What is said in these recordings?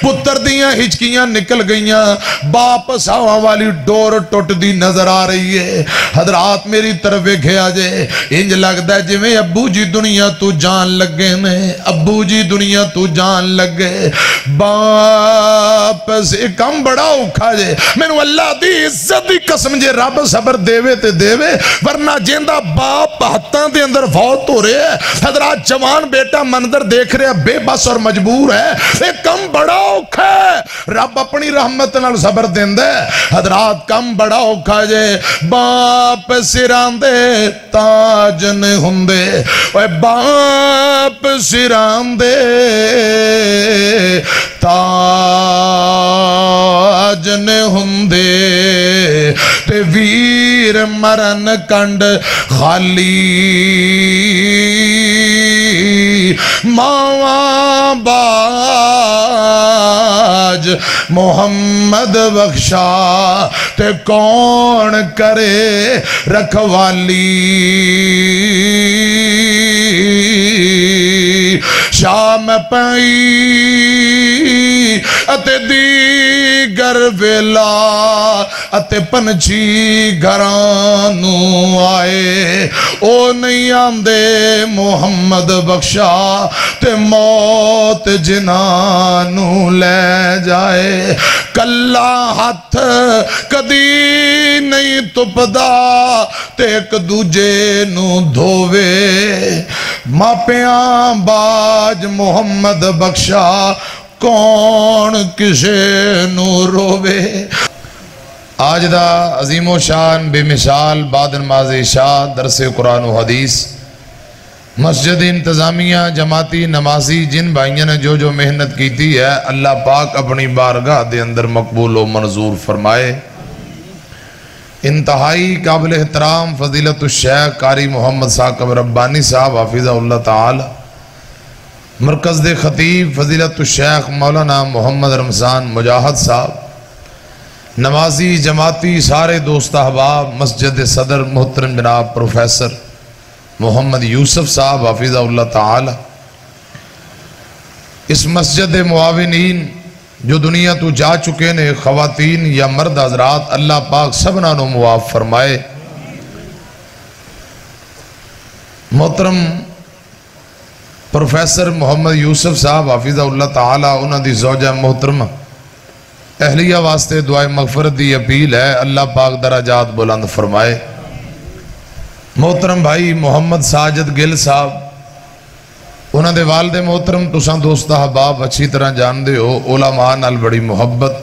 پتر دیاں ہچکیاں نکل گئیاں، باپ ساواں والی ڈور ٹوٹ دی نظر آ رہی ہے۔ حضرات میری طرف گیا جے، انج لگتا ہے جویں ابو جی دنیا تو جان لگے نے، ابو جی دنیا تو جان لگے، باپ سے کم بڑا اوکھا جے۔ میں نو اللہ دی عزت دی قسم جے رب صبر دیوے تے دیوے، ورنہ جیندہ باپ ہتاں دے اندر فوت ہو رہے ہیں۔ حضرات جوان بیٹا منظر دیکھ رہے ہیں، بے بس اور مجبور ہے، ایک کم بڑا اوکھا ہے، رب اپنی رحمت نال صبر دیندے۔ حضرات کم بڑا اوکھا جے، باپ سران دے تاج نے ہوندے، اے باپ سران دے تاج نے ہوندے، تے ویر مرن کنڈ خالی، ماواں باج محمد بخشا، تے کون کرے رکھوالی، شام پئی اتے دیگر ویلا، اتے پنچھی گھرانو آئے، او نہیں آندے محمد بخشا، تے موت جنانو لے جائے، کلا ہاتھ کدی نہیں تپدا، تے ایک دوجے نو دھووے، ماپیاں باج محمد بخشا، کون کسے نو رووے۔ آج دا عظیم و شان بے مثال بعد نماز عشاء درس قرآن و حدیث، مسجد انتظامیہ جماعتی نمازی جن بھائیوں نے جو محنت کیتی ہے، اللہ پاک اپنی بارگاہ دے اندر مقبول و منظور فرمائے۔ انتہائی قابل احترام فضیلت الشیخ قاری محمد ثاقب ربانی صاحب حافظہ اللہ تعالی، مرکز دے خطیب فضیلت الشیخ مولانا محمد رمضان مجاہد صاحب، نمازی جماعتی سارے دوست احباب، مسجد صدر محترم جناب پروفیسر محمد یوسف صاحب حافظہ اللہ تعالی، اس مسجد معاونین جو دنیا تو جا چکے نے، خواتین یا مرد حضرات، اللہ پاک سبنا نو معاف فرمائے۔ محترم پروفیسر محمد یوسف صاحب حافظہ اللہ تعالی، انہاں دی زوجہ محترمہ اہلیہ واسطے دعائے مغفرت دی اپیل ہے، اللہ پاک درجات بلند فرمائے۔ محترم بھائی محمد ساجد گل صاحب، انہاں دے والد محترم تساں دوست احباب اچھی طرح جان دے ہو، علماء نال بڑی محبت،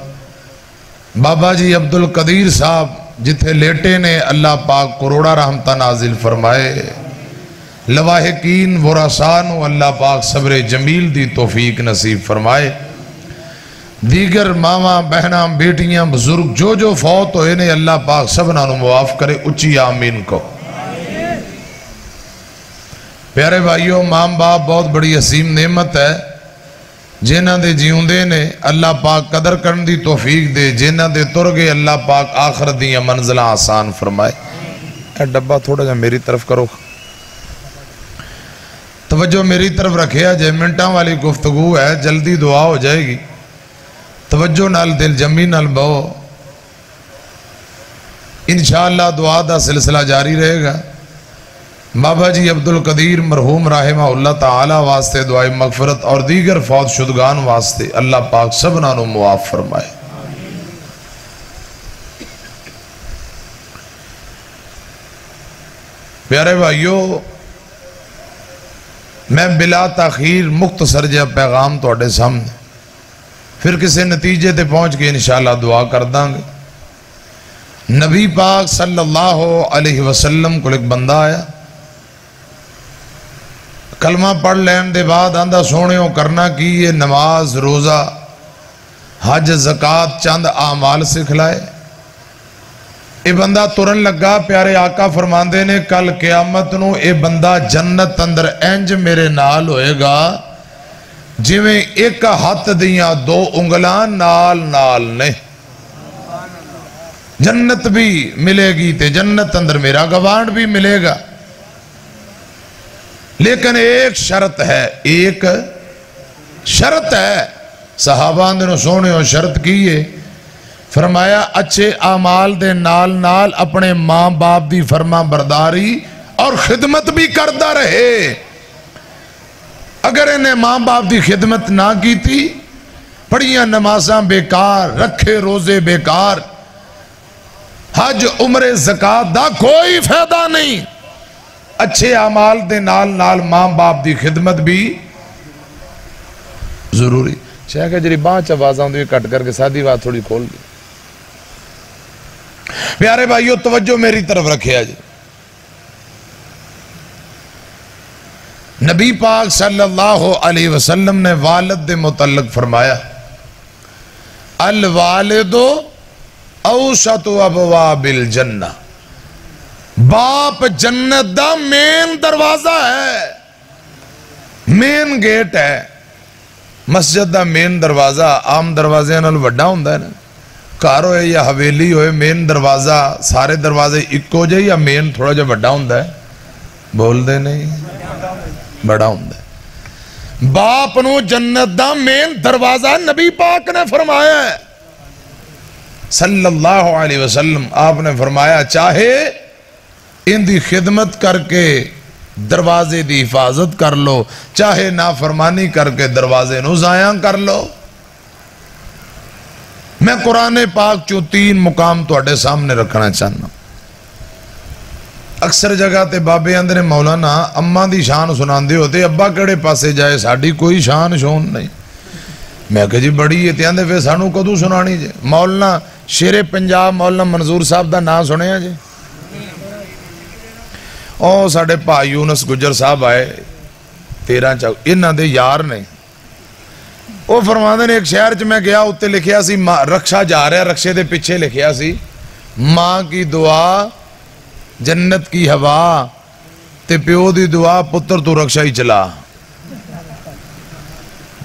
بابا جی عبدالقدیر صاحب جتھے لیٹے نے، اللہ پاک کروڑا رحمتہ نازل فرمائے، لواحقین ورثانو اللہ پاک صبر جمیل دی توفیق نصیب فرمائے، دیگر ماما بہناں بیٹیاں بزرگ جو فوت ہوئے نے، اللہ پاک سبنا نو معاف کرے، اچھی آمین کو۔ پیارے بھائیوں، ماں باپ بہت بڑی عظیم نعمت ہے، جنہاں دے جیوندے نے اللہ پاک قدر کرن دی توفیق دے، جنہاں دے ترگے اللہ پاک آخرت دیاں منزلہ آسان فرمائے۔ اے ڈبہ تھوڑا جا میری طرف کرو، توجہ میری طرف رکھے، جے منٹاں والی گفتگو ہے، جلدی دعا ہو جائے گی، توجہ نال دل جمی نال بہو، انشاءاللہ دعا دا سلسلہ جاری رہے گا۔ بابا جی عبدالقدیر مرحوم رحمہ اللہ تعالی واسطے دعائے مغفرت اور دیگر فوت شدگان واسطے اللہ پاک سبنا نو معاف فرمائے۔ پیارے بھائیو، میں بلا تاخیر مختصر جا پیغام توڑے سامنے، پھر کسی نتیجے تے پہنچ کے انشاءاللہ دعا کر داں گے۔ نبی پاک صلی اللہ علیہ وسلم کو ایک بندہ آیا، کلمہ پڑھ لین دے بعد آندہ سونےوں کرنا کی، یہ نماز روزہ حج زکاة چند اعمال سکھلائے۔ اے بندہ ترن لگا، پیارے آقا فرماندے نے کل قیامت نو اے بندہ جنت اندر انج میرے نال ہوئے گا جویں ایک ہاتھ دیاں دو انگلان نال نے۔ جنت بھی ملے گی تے جنت اندر میرا گوانڈ بھی ملے گا، لیکن ایک شرط ہے، صحابہ نے سونے اور شرط کیے فرمایا اچھے اعمال دے نال نال اپنے ماں باپ دی فرما برداری اور خدمت بھی کرتا رہے. اگر انہیں ماں باپ دی خدمت نہ کی تھی پڑھیاں نمازاں بیکار رکھے روزے بیکار حج عمرے زکات دا کوئی فائدہ نہیں. اچھے اعمال دے نال نال ماں باپ دی خدمت بھی ضروری. شاہ کہ جری باں چوازاں دی کٹ کر کے سادھی بات تھوڑی کھول دی. پیارے بھائیو توجہ میری طرف رکھے آج. نبی پاک صلی اللہ علیہ وسلم نے والد دے متعلق فرمایا الوالد اوسط ابواب الجنہ. باپ جنت دا مین دروازہ ہے مین گیٹ ہے. مسجد دا مین دروازہ عام دروازے نال وڈا ہوندا ہے نا. گھر ہوئے یا حویلی ہوئے مین دروازہ سارے دروازے اکو جے یا مین تھوڑا جا بڑا ہوندا ہے. بول دے نہیں بڑا ہوندا ہے. باپ نو جنت دا مین دروازہ نبی پاک نے فرمایا ہے صلی اللہ علیہ وسلم. آپ نے فرمایا چاہے ان دی خدمت کر کے دروازے دی حفاظت کر لو چاہے نافرمانی کر کے دروازے نو ضائع کر لو. میں قرآن پاک چو 3 مقام توڑے سامنے رکھنا چاہنا. اکثر جگہ تے بابے اندر مولانا اماں دی شان سنان دے ہوتے ابا کڑے پاسے جائے ساڑھی کوئی شان شون نہیں. میں کہا جی بڑی ہے تیاندے پہ سانو کدو سنانی جے. مولانا شیر پنجاب مولانا منظور صاحب دا نام سنے ہیں جی. او ساڑھے پا یونس گجر صاحب آئے 13 چاو انہاں دے یار نہیں. وہ فرماندے نے ایک شہر چ میں گیا اتے لکھیا سی رکشہ جا رہا رکشے دے پیچھے لکھیا سی ماں کی دعا جنت کی ہوا تے پیو دی دعا پتر تو رکشہ ہی چلا.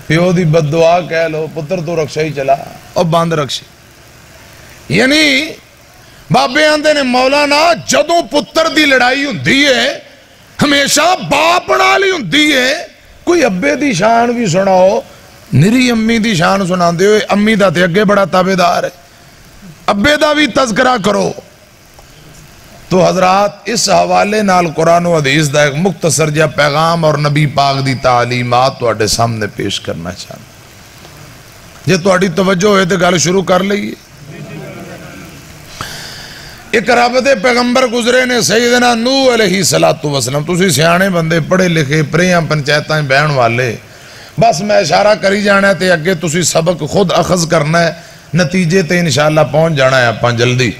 پیو دی بد دعا کہہ لو پتر تو رکشہ ہی چلا اور باندھ رکشے. یعنی بابے آندے نے مولانا جدوں پتر دی لڑائی ہوندی ہے ہمیشہ باپ نال ہی ہوندی ہے. کوئی ابے دی شان بھی سناؤ نری امی دی شان سنا دے ہوئے امی دا تے اگے بڑا تابعدار ہے ابے دا بھی تذکرہ کرو. تو حضرات اس حوالے نال قرآن و حدیث دا ایک مختصر جا پیغام اور نبی پاک دی تعلیمات تو اٹھے سامنے پیش کرنا چاہنا. جے تو اٹھی توجہ ہوئے تے گال شروع کر لئیے. ایک رب دے پیغمبر گزرے نے سیدنا نوح علیہ السلام. تسی سیانے بندے پڑھے لکھے پریاں پنچایتاں بہن والے بس میں اشارہ کری جانا ہے تے اگے تسی سبق خود اخذ کرنا ہے نتیجے تے انشاءاللہ پہنچ جانا ہے اپاں جلدی.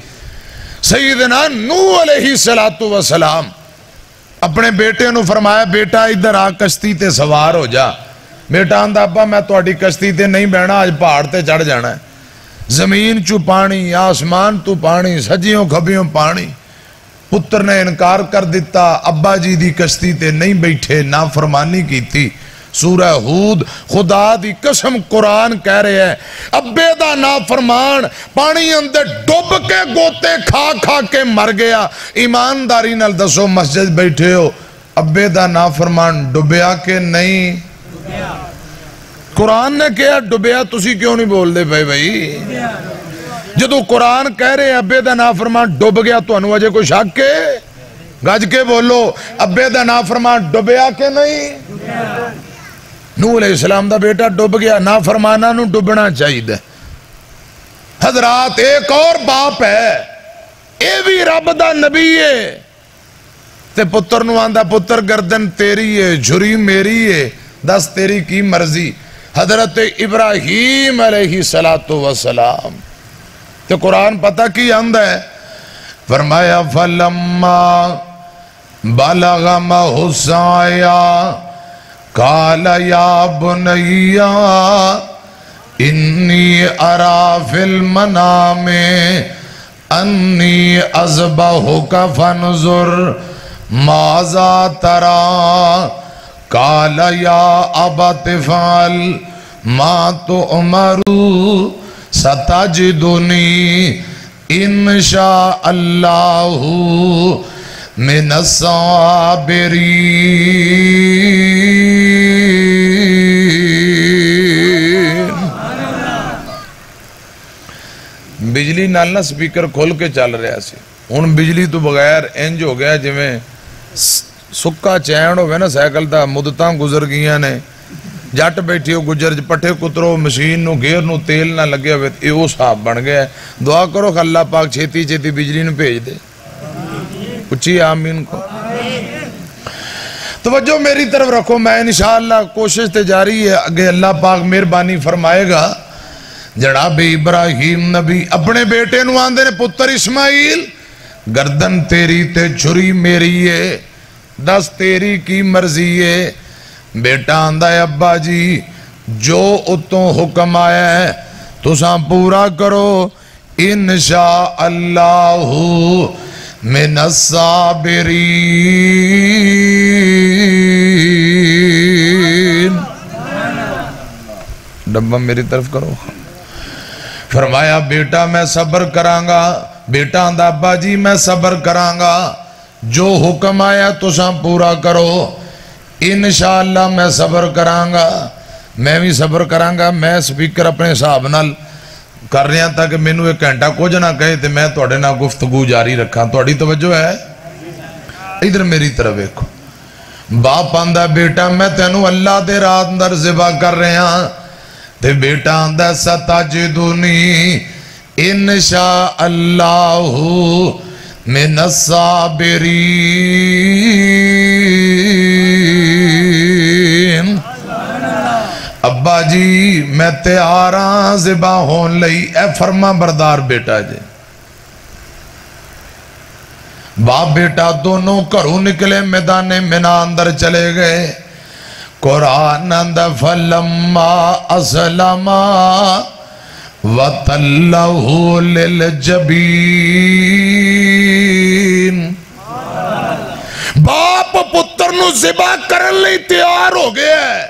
سیدنا نوح علیہ السلام اپنے بیٹے نو فرمایا بیٹا ادھر آ کشتی تے سوار ہو جا. بیٹا آندہ ابا میں تو اڈی کشتی تے نہیں بہنا آج پہاڑ تے چڑھ جانا ہے. زمین چو پانی آسمان تو پانی سجیوں کھبیوں پانی. پتر نے انکار کر دیتا ابا جی دی کشتی تے نہیں بیٹھے نافرمانی کی تھی. سورہ ہود خدا دی قسم قرآن کہہ رہے ہیں ابے دا نافرمان پانی اندر ڈوب کے گوتے کھا کھا کے مر گیا. ایمانداری نال دسو مسجد بیٹھے ہو ابے دا نافرمان ڈوبیا کہ نہیں؟ قرآن نے کہا ڈوبیا تسی کیوں نہیں بول دے بھائی جدو قرآن کہہ رہے ہیں ابے دا نافرمان ڈوب گیا تو انو اجے کوئی شک کے گج کے بولو ابے دا نافرمان ڈوبیا کہ نہیں؟ نوح علیہ السلام دا بیٹا ڈوب گیا نافرمانہ نو ڈوبنا چاہیے. حضرات ایک اور باپ ہے اے بھی رب دا نبی ہے تے پتر نو آندہ پتر گردن تیری ہے جھری میری ہے دس تیری کی مرضی. حضرت ابراہیم علیہ السلام تے قرآن پتہ کی آندہ ہے فرمایا فَلَمَّا بَلَغَ مَعَهُ السَّعْيَ قال یا بنیا انی ارا فی المنام انی اذبحک فانظر ماذا تری قال یا ابت افعل ما تؤمر ستجدنی ان شاء اللہ من الصابرین. بجلی نال نہ سپیکر کھول کے چل رہا سی ہن بجلی تو بغیر انج ہو گیا جویں سکا چین ہوئے نا سائیکل دا مدتاں گزر گئیاں نے جٹ بیٹھی ہو گجر پٹھے کترو مشین نو گیئر نو تیل نہ لگے ہوئے اے او صاحب بن گیا ہے دعا کرو کہ اللہ پاک چھیتی چھیتی بجلی نو بھیج دے اچھی آمین کو توجہ میری طرف رکھو میں انشاءاللہ کوشش تے جاری ہے اگے اللہ پاک مہربانی فرمائے گا جناب ابراہیم نبی اپنے بیٹے نو آندے نے پتر اسماعیل گردن تیری تے چھری میری ہے دس تیری کی مرضی ہے بیٹا آندہ ہے ابا جی جو اتوں حکم آیا ہے تو ساں پورا کرو انشاءاللہ من الصابرین ڈبہ میری طرف کرو فرمایا بیٹا میں صبر کرانگا بیٹا آندہ ابا جی میں صبر کرانگا جو حکم آیا تو ساں پورا کرو انشاءاللہ میں صبر کرانگا میں بھی صبر کرانگا میں سپیکر اپنے حساب نال کر رہا تھا کہ مینوں ایک گھنٹہ کچھ نہ کہے تو میں توڑے نہ گفتگو جاری رکھا توڑی توجہ ہے ادھر میری طرف ایک باپ آندہ بیٹا میں تینوں اللہ دے رات اندر ذبح کر رہا تے بیٹا آندہ ستجدونی انشاءاللہ من الصابرین ابا جی میں تیاراں ذبح ہون لئی اے فرما بردار بیٹا جی باپ بیٹا دونوں گھروں نکلے میدان منا اندر چلے گئے قرآن اندر فلما اسلما وَتَلَّهُ لِلْجَبِينَ باپ پتر نو ذبح کرن لئی تیار ہو گیا ہے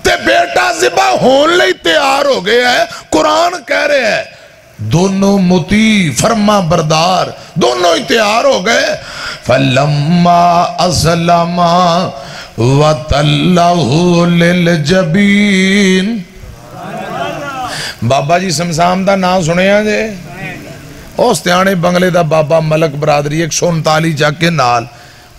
تے بیٹا ذبح ہون لئی تیار ہو گیا ہے قرآن کہہ رہے ہیں دونوں مطیع فرما بردار دونوں ہی تیار ہو گئے فَلَمَّا أَسْلَمَا وَتَلَّهُ لِلْجَبِينَ بابا جی سمسام دا نام سنے ہیں جے اوستیانے بنگلے دا بابا ملک برادری 139 جاگ کے نال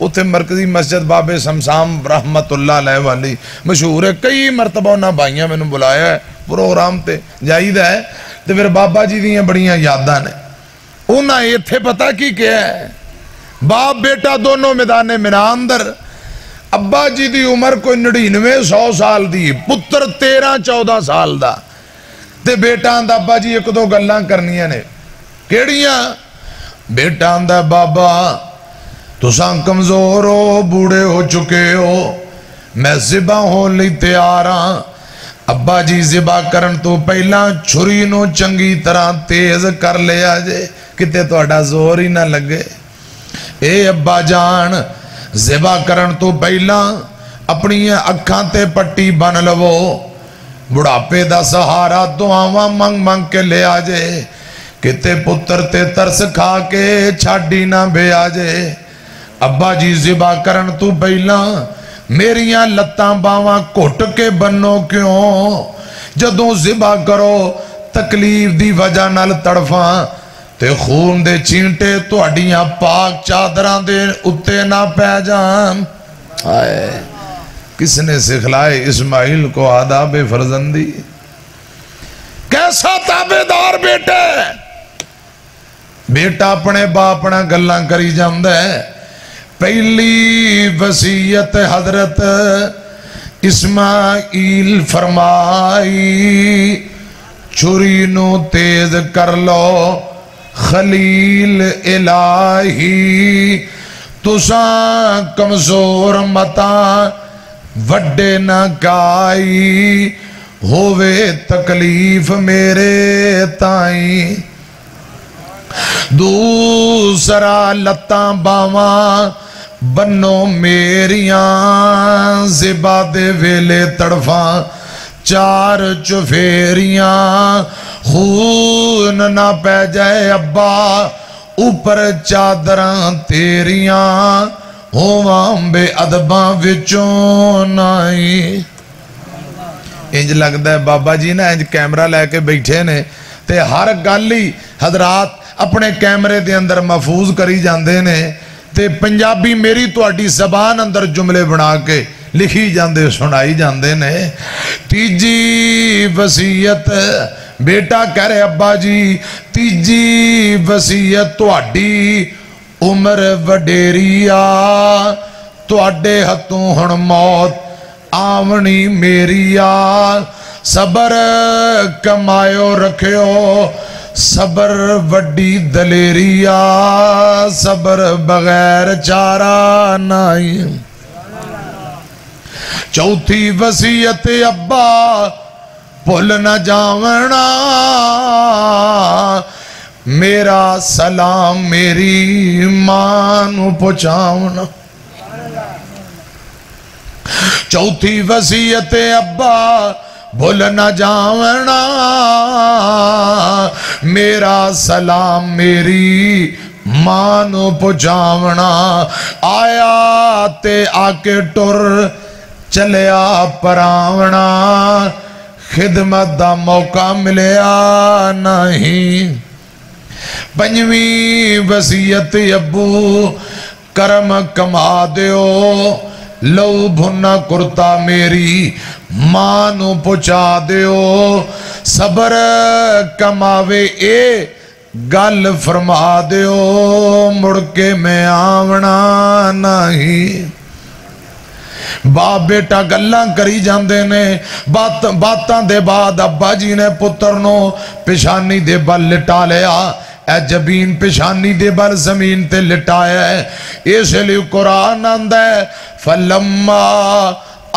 اتھے مرکزی مسجد بابے سمسام رحمت اللہ علیہ والی مشہور ہے کئی مرتبہ انہاں بھائیاں میں نے بلایا ہے پروگرام تے جائید ہے تو پھر بابا جی دیاں بڑیاں یاداں نے انہاں یہ تھے پتا کی کیا ہے باپ بیٹا دونوں میدان منا اندر ابا جی دی عمر کوئی 99-100 سال دی پتر 13-14 سال دا تے بیٹا آندہ ابا جی ایک دو گلاں کرنیاں نے کیڑیاں بیٹا آندہ بابا تو ساں کمزور ہو بوڑے ہو چکے ہو میں ذبح ہو لی تیاراں ابا جی ذبح کرن تو پہلا چھری نو چنگی طرح تیز کر لیا جے کتے تو اڈا زور ہی نہ لگے اے ابا جان ذبح کرن تو پہلا اپنی اکھاں تے پٹی بن لو بڑھاپے دا سہارا دعاواں منگ منگ کے لے آجے کتے پتر تے ترس کھا کے چھاڑی نہ بے آجے ابا جی ذبح کرن تو پہلا میریاں لتاں باواں کھٹ کے بنو کیوں جدوں ذبح کرو تکلیف دی وجہ نال تڑفاں تے خون دے چینٹے تو اڈیاں پاک چادراں دے اتے نہ پہ جان آئے کس نے سکھلائے اسماعیل کو آداب فرزندی کیسا تابعدار بیٹا ہے بیٹا اپنے باپنا گلاں کری جاندہ ہے پہلی وصیت حضرت اسماعیل فرمائی چھری نو تیز کر لو خلیل الہی تساں کمزور متاں وڈے نہ کائی ہووے تکلیف میرے تائیں دوسرا لتاں باواں بنو میریاں ذبح دے ویلے تڑفاں چار چفیریاں خون نہ پہ جائے ابا اوپر چادراں تیریاں ہوواں بے ادباں وچوں نائی انج لگتا ہے بابا جی نا انج کیمرہ لے کے بیٹھے نے تے ہر گل ہی حضرات اپنے کیمرے دے اندر محفوظ کری جاندے نے تے پنجابی میری تواڈی زبان اندر جملے بنا کے لکھی جاندے سنائی جاندے نے۔ تیجی وصیت بیٹا کہہ رہے ابا جی تیجی وصیت تواڈی عمر وڈیری آ تواڈے ہتھوں ہن موت آونی میری آ صبر کمایو رکھیو صبر وڈی دلیری آ صبر بغیر چارہ نہیں۔ چوتھی وصیت ابا بھول نہ جاونا میرا سلام میری ماں نو پہنچاونا۔ چوتھی وصیت ابا بھول نہ جاونا میرا سلام میری ماں نو پہنچاونا۔ آیا تے آکے ٹر چلیا پراونا خدمت دا موقع ملیا نہیں۔ پنجویں وصیت ابو کرم کما دیو لو بھنا کرتا میری ماں نو پہنچا دیو صبر کماوے اے گل فرما دیو مڑ کے میں آونا نہیں۔ باپ بیٹا گلاں کری جاندے نے باتاں دے بعد ابا جی نے پتر نو پیشانی دے بل لٹا لیا اے جبین پیشانی دے بل زمین تے لٹایا ہے۔ اس لیے قرآن آندہ ہے فَلَمَّا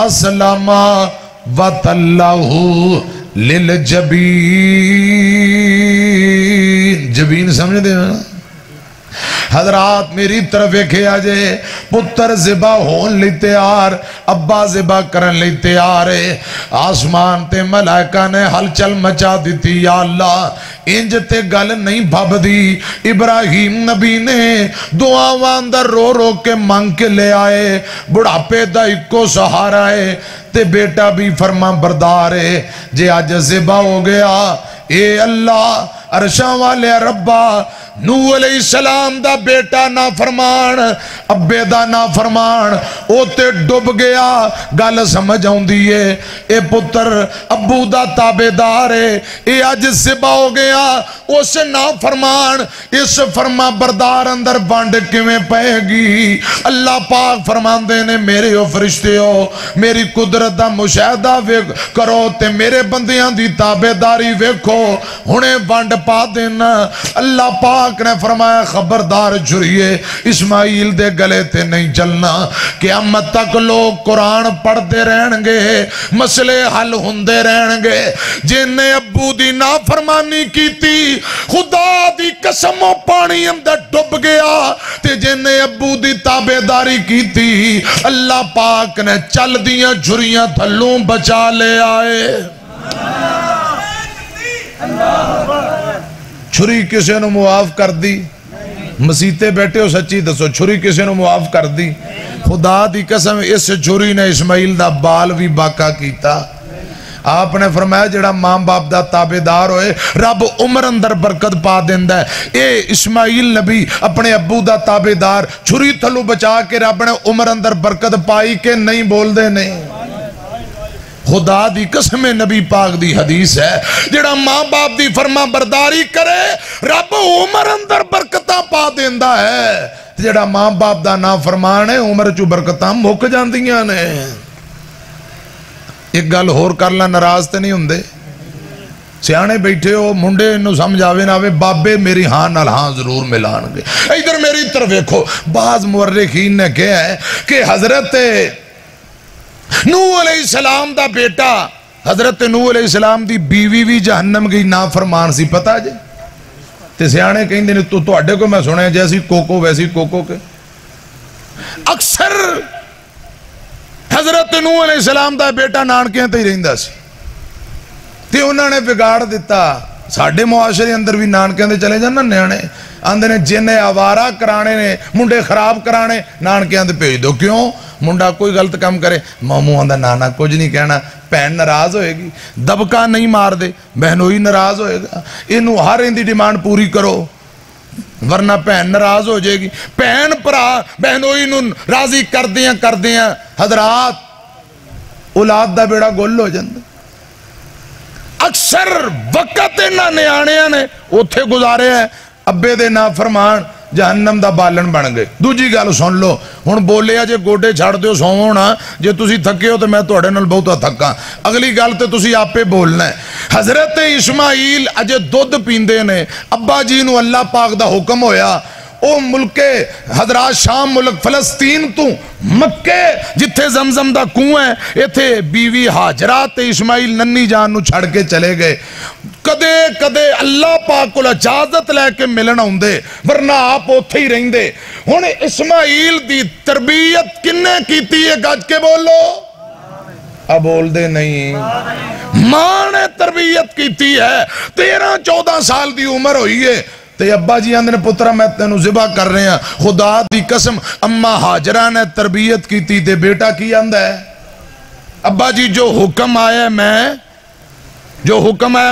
أَسْلَمَا وَتَلَّهُ لِلْجَبِينِ جبین سمجھ دے نا حضرات میری طرف ایکھے آجے پتر ذبح ہون لی تیار ابا ذبح کرن لی تیار ہے۔ آسمان تے ملائکہ نے ہلچل مچا دیتی یا اللہ انج تے گل نہیں بھب دی۔ ابراہیم نبی نے دعا اندر رو رو کے مانگ کے لے آئے بڑھاپے دا اکو سہارا ہے تے بیٹا بھی فرما بردار ہے جے آج ذبح ہو گیا اے اللہ عرشاں والے ربا نوح علیہ السلام دا بیٹا نا فرمان ابے دا نا فرمان او تے ڈب گیا گل سمجھ آؤں دیئے اے پتر ابو دا تابدار ہے اے آج ذبح ہو گیا اس نا فرمان اس فرما بردار اندر بانڈ کیویں پہے گی۔ اللہ پاک فرمان دینے میرے او فرشتے ہو میری قدرت دا مشاہدہ کرو تے میرے بندیاں دی تابداری ویکھو ہنے بانڈ پا دینا۔ اللہ پاک نے فرمایا خبردار جھریے اسماعیل دے گلے تے نہیں چلنا قیامت تک لوگ قرآن پڑھتے رہن گے مسئلے حل ہوندے رہن گے۔ جن نے ابو دی نافرمانی کی تھی خدا دی قسم و پانی اندر ڈب گیا تے جن نے ابو دی تابعداری کی تھی اللہ پاک نے چل دیاں جھریاں تھلوں بچا لے آئے۔ چھری کسے نو معاف کر دی مسیتے بیٹھے ہو سچی دسو چھری کسے نو معاف کر دی خدا دی قسم اس چھری نے اسماعیل دا بال بھی باقا کیتا۔ آپ نے فرمایا جڑا ماں باپ دا تابدار ہوئے رب عمر اندر برکت پا دیندہ ہے۔ اے اسماعیل نبی اپنے ابو دا تابدار چھری تھلو بچا کے رب نے عمر اندر برکت پائی کہ نہیں بول دے نہیں۔ خدا دی قسم نبی پاک دی حدیث ہے جڑا ماں باپ دی فرما برداری کرے رب عمر اندر برکتاں پا دیندہ ہے جڑا ماں باپ دا نا فرمان ہے عمر چو برکتاں مک جاندیاں نے۔ ایک گل ہور کرلا ناراض تے نہیں ہوندے سیانے بیٹھے ہو منڈے انہوں سمجھاوے ناوے بابے میری ہاں نال ہاں ضرور ملان گے۔ ادھر میری طرف دیکھو بعض مورخین نے کہا ہے کہ حضرت نوح علیہ السلام دا بیٹا حضرت نوح علیہ السلام دی بیوی بھی جہنم گئی نافرمان سی پتہ جے تے سیانے کہیں دینے تو اڈے کو میں سنے جیسی کوکو ویسی کوکو کے اکثر حضرت نوح علیہ السلام دا بیٹا نانکیاں تے ہی رہندہ سی تے انہوں نے بگاڑ دیتا ساڑھے معاشرے اندر بھی نانکیاں تے چلے جانا نیانے आंदे ने जिन्हें आवारा कराने ने मुंडे खराब कराने नानकियां दे भेज दो। क्यों? मुंडा कोई गलत काम करे मामू आंदा नाना कुछ नहीं कहना, भैन नाराज होएगी। दबका नहीं मार दे बहनोई नाराज होएगा। इनू हर इंदी डिमांड पूरी करो वरना भैन नाराज हो जाएगी। भैन भरा बहनोई नू राजी करदियां हजरात औलाद दा बेड़ा गुल हो जांदा। अक्सर वक्त इन्हां नियाणियां ने उत्थे गुजारे है अब्बे दे ना फरमान जहन्नम दा बालन बन गए। दूजी गल सुन लो हुण बोलिया जे गोडे छड़ दिओ सौवो ना, जे तुसी थके हो तो मैं तुहाडे नाल बहुता थका। अगली गल ते तुसी आपे बोलना है। हजरत इस्माइल अजे दुध पींदे ने, अब्बा जी नू अल्लाह पाक दा हुक्म होया ओ मुल्के हजरात शाम मुल्क फलस्तीन तू मक्के जिथे जमजम दा कुआं है इथे बीवी हाजरा ते इस्माइल नन्नी जान नू छड़ के चले गए। कदे कदे अल्लाह पाक को इजाजत लैके मिलन आउंदे वरना आप उत्थे ही रहिंदे। हुण इस्माइल दी तरबियत किन्ने कीती है? गज के बोलो। अब बोल दे नहीं। मां ने तरबियत कीती है। 13-14 साल दी उम्र हुई है ते अब्बा जी आंदे ने पुत्रा मैं तेनू ज़िबा कर रहे हैं। खुदा दी कसम अम्मा हाजरा ने तरबियत की थी ते बेटा की आंदा है अब्बा जी जो हुक्म आया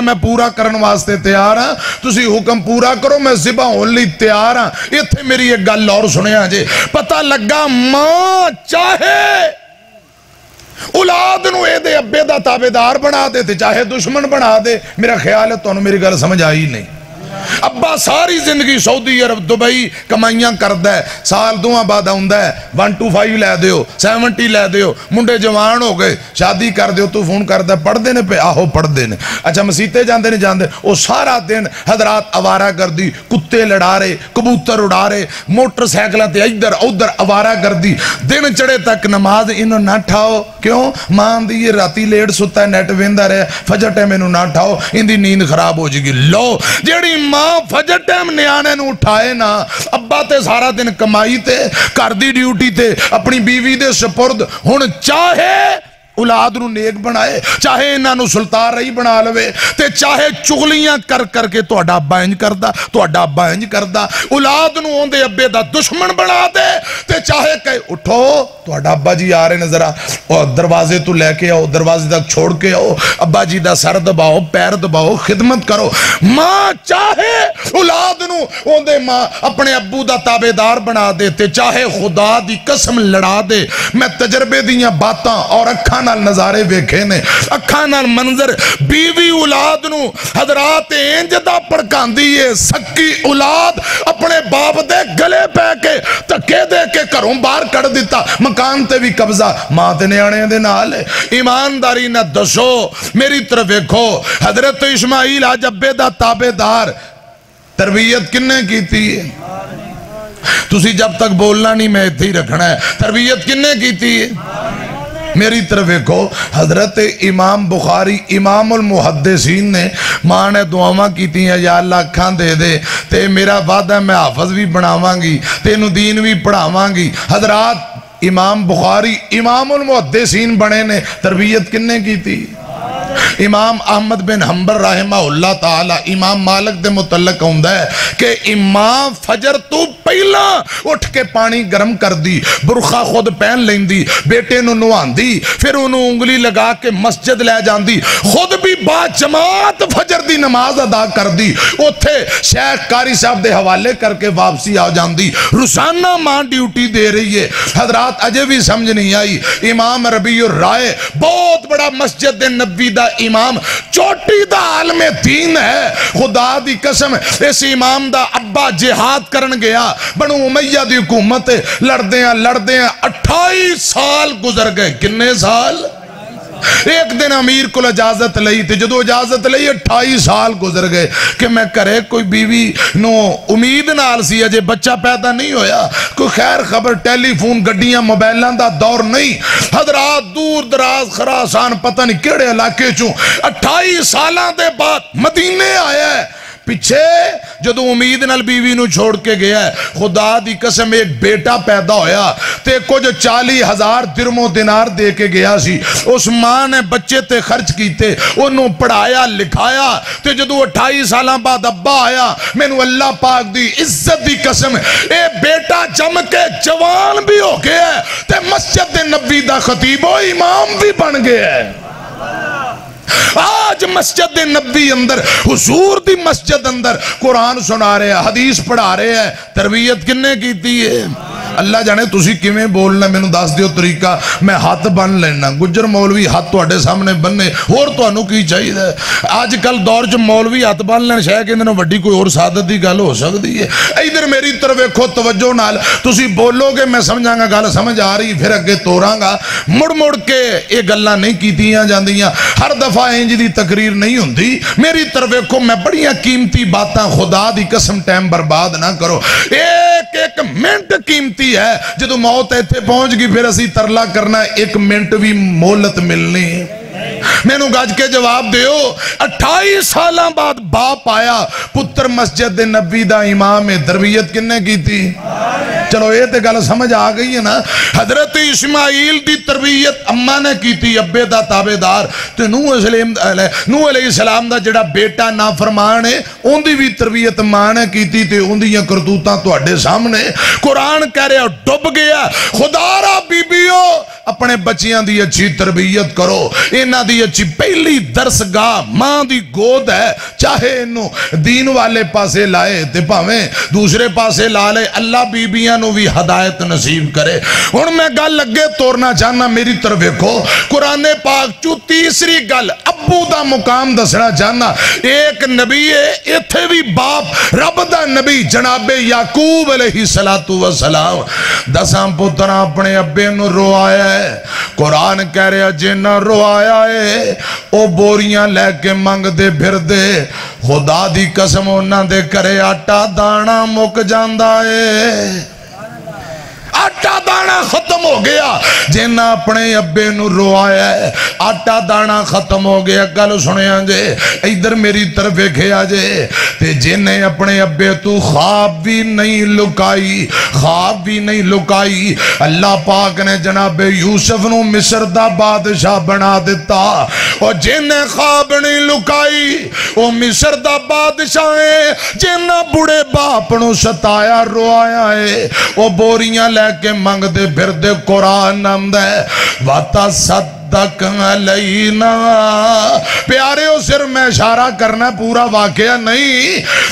मैं पूरा करने वास्ते तैयार हाँ। तुसी हुक्म पूरा करो मैं ज़िबा होने लई तैयार हाँ। इत्थे मेरी एक गल और सुनिया जे, पता लगा मां चाहे औलाद नू एदे अब्बे दा ताबेदार बना दे ते चाहे दुश्मन बना दे। मेरा ख्याल है तुहानू मेरी गल समझ आई नहीं। अब्बा सारी जिंदगी सऊदी अरब दुबई कमाइयां करदा है, साल दुआ बाद आउंदा है 125 लै दिओ 70 लै दिओ। मुंडे जवान हो गए शादी कर दिओ तू फोन करदा पढ़दे ने पे आहो पढ़दे ने अच्छा मसीते जांदे ने जांदे ओ सारा दिन हजरात आवारा गर्दी कुत्ते लड़ा रहे कबूतर उड़ा रहे मोटरसाइकिलों ते इधर उधर आवारा गर्दी। दिन चढ़े तक नमाज इन्हों ना ठाओ। क्यों? मां दी ये राती लेट सुता है नेट वेंदा रहे फजर टाइम इन्हों ना ठाओ इंदी नींद खराब हो जाएगी। लो जेड़ी मां फजर टाइम न्याणे नू उठाए ना, अब्बा ते सारा दिन कमाई ते घर दी ड्यूटी ते अपनी बीवी दे सपुर्द। हुण चाहे औलाद नू नेक बनाए चाहे इन्हां नू सुल्तान रही बना लवे ते चाहे चुगलियां कर करके तुहाडा अब्बा इंज करदा तुहाडा अब्बा इंज करदा। औलाद नू ओंदे अब्बे दा दुश्मन बना दे ते चाहे कहे उठो तुहाडा अब्बा जी आ रहे ने जरा और दरवाजे तो लेके आओ दरवाजे तक छोड़ के आओ अब्बा जी दा सर दबाओ पैर दबाओ खिदमत करो। मां चाहे औलाद नू ओंदे मां अपने अब्बू दा ताबेदार बना दे ते चाहे खुदा दी कसम लड़ा दे। मैं तजर्बे दियां बातां और अखां नाल नजारे वेखे ने, अखां नाल मंजर। बीवी औलाद नू हजरात इंज दा भड़कांदी है सक्की औलाद अपने बाप दे गले पै के धक्के दे के घरों बाहर कढ़ दिता, मकान ते भी कब्जा मां ते न्याणे दे नाल। ईमानदारी ना दसो मेरी तरफ वेखो हजरत इस्माइल आज अब्बे दा ताबेदार तरबियत किन्ने कीती है? तुसी जब तक बोलना नहीं मैं इत्थे ही रखना है। तरबियत किन्ने कीती है? मेरी तरफ देखो हजरत इमाम बुखारी इमामुल मुहद्दिसीन ने मां ने दुआवां कीतियां या अल्लाह अखां दे दे ते मेरा वादा मैं हाफज भी बनावांगी तेनू दीन भी पढ़ावांगी। हजरात इमाम बुखारी इमामुल मुहद्दिसीन बने ने। तरबियत किन्ने कीती? इमाम अहमद बिन हंबल रहमहुल्लाह ताला इमाम मालिक दे मुतल्लक हुंदा है कि इमाम फजर तो पहला उठ के पानी गर्म कर दी बुरखा खुद पहन लेंदी बेटे नू नवांदी फिर उन्होंने उंगली लगा के मस्जिद ले जाती खुद भी बा जमात फजर दी नमाज अदा कर दी उथे शेख कारी साहब दे हवाले करके वापसी आ जाती। रोजाना मां ड्यूटी दे रही है। हजरात अजे भी समझ नहीं आई। इमाम रबीउर राय बहुत बड़ा मस्जिद नबी दा इमाम चोटी दा आलमे दीन है। खुदा दी कसम इस इमाम दा अब्बा जिहाद करन गया बनु उमैया दी हुकूमत लड़दे 28 साल गुजर गए। किन्ने साल? एक दिन अमीर को इजाजत लई ते जदों इजाजत लई 28 साल गुजर गए कि मैं घरे कोई बीवी नो उम्मीद नाल सी अजे बच्चा पैदा नहीं होया कोई खैर खबर टेलीफोन गड्डियां मोबाइलों का दौर नहीं। हजरात दूर दराज खरासान पता नहीं केड़े इलाके चों 28 सालों के बाद मदीने आया है पिछे जदों उम्मीद नाल बीवी नूं छोड़ के गया है, खुदा दी कसम एक बेटा पैदा होया ते कुछ 40,000 दिरमो दिनार दे के गया सी। उस मां ने बच्चे ते खर्च कीते, ओनू पढ़ाया लिखाया ते जदों 28 साल बाद अब्बा आया, मैनू अल्लाह पाक दी इज्जत दी कसम ए बेटा जम के जवान भी हो गया है ते मस्जिद नबी दा खतीब ओ इमाम भी बन गया है। आज मस्जिद नबी अंदर, हुजूर दी मस्जिद अंदर कुरान सुना रहे हैं, हदीस पढ़ा रहे हैं। तरबियत किन्ने कीती है? अल्लाह जाने तुसी किवें बोलना, मैनू दस दिओ तरीका, मैं हाथ बन लेना। गुजर मौलवी हाथ तुहाडे सामने बन्ने, होर तुहानू की चाहिए? अजकल दौर च मौलवी हाथ बन लैण शायद कहंदे ने वड्डी कोई होर सादत दी गल हो सकदी है। इधर मेरी तरफ वेखो तवज्जो नाल, तुसी बोलोगे मैं समझांगा, गल समझ आ रही, फिर अगे तोरांगा। मुड़ मुड़ के ये गल्लां नहीं कीतियां जांदियां, हर दफा इंज दी तकरीर नहीं हुंदी। मेरी तरफ वेखो, मैं बड़ियां कीमती बातां, खुदा दी कसम टाइम बर्बाद ना करो, एक एक मिनट कीमती है। जदों मौत इत्थे पहुंच गई फिर असी तरला करना, एक मिनट भी मोहलत मिलनी है। मैनू गज के जवाब दियो, 28 साल बाद बाप आया, पुत्र मस्जिद नबी दा इमाम है। तरबियत किन्ने की थी? चलो ये तो गल समझ आ गई है ना। हजरत इस्माइल दी तरबियत अम्मा ने की थी, अब्बे दा ताबेदार। ते नूह अलैहिस्सलाम दा जिहड़ा बेटा नाफरमान है, उनदी भी तरबियत मां ने की थी ते उनदियां करतूतां तुहाडे सामने। कुरान कह रहा डुब गया। खुदारा बीबियो अपने बच्चियां दी अच्छी तरबियत करो, इन्हां दी अच्छी पहली दरसगाह मां दी गोद है। चाहे इनू दीन वाले पासे लाए ते भावें दूसरे पासे ला ले, अल्लाह बीबियां नू भी हदायत नसीब करे। हुण मैं गल अगे तोरना चाहना, मेरी तरफ वेखो। कुरान पाक चू तीसरी गल अब्बू दा मुकाम दसना चाहना। एक नबी है, इत्थे भी बाप, रब दा नबी जनाबे याकूब अलैहिस्सलातु वस्सलाम 10 पुत्रा अपने अब्बे नू रोआया है। कुरान कह रहा जिन्ना रोआया है ओ बोरियां लैके मंगदे फिरदे। खुदा दी कसम उन्हां दे घरे आटा दाना मुक जांदा है, आटा दाना खत्म हो गया। जिन्ना अपने अब्बे नू रोआया है, आटा दाना खत्म हो गया। गल सुनिया जे, इधर मेरी तरफ वेखिया जे, ते जिन्ने अपने अब्बे तू ख्वाब भी नहीं लुकाई, ख्वाब भी नहीं लुकाई। अल्लाह पाक ने जनाबे यूसुफ नू मिस्र दा बादशाह बना दिता। और जिन्ने ख्वाब नहीं लुकाई वो मिस्र दा बादशाह है। जिन्ना बुढ़े बाप नू सताया रोआया है, वो बोरियां के मंगदे फिरदे। कुरान आंदा है वाता सदक अलैना। प्यारे हो सिर मैं इशारा करना, पूरा वाकया नहीं।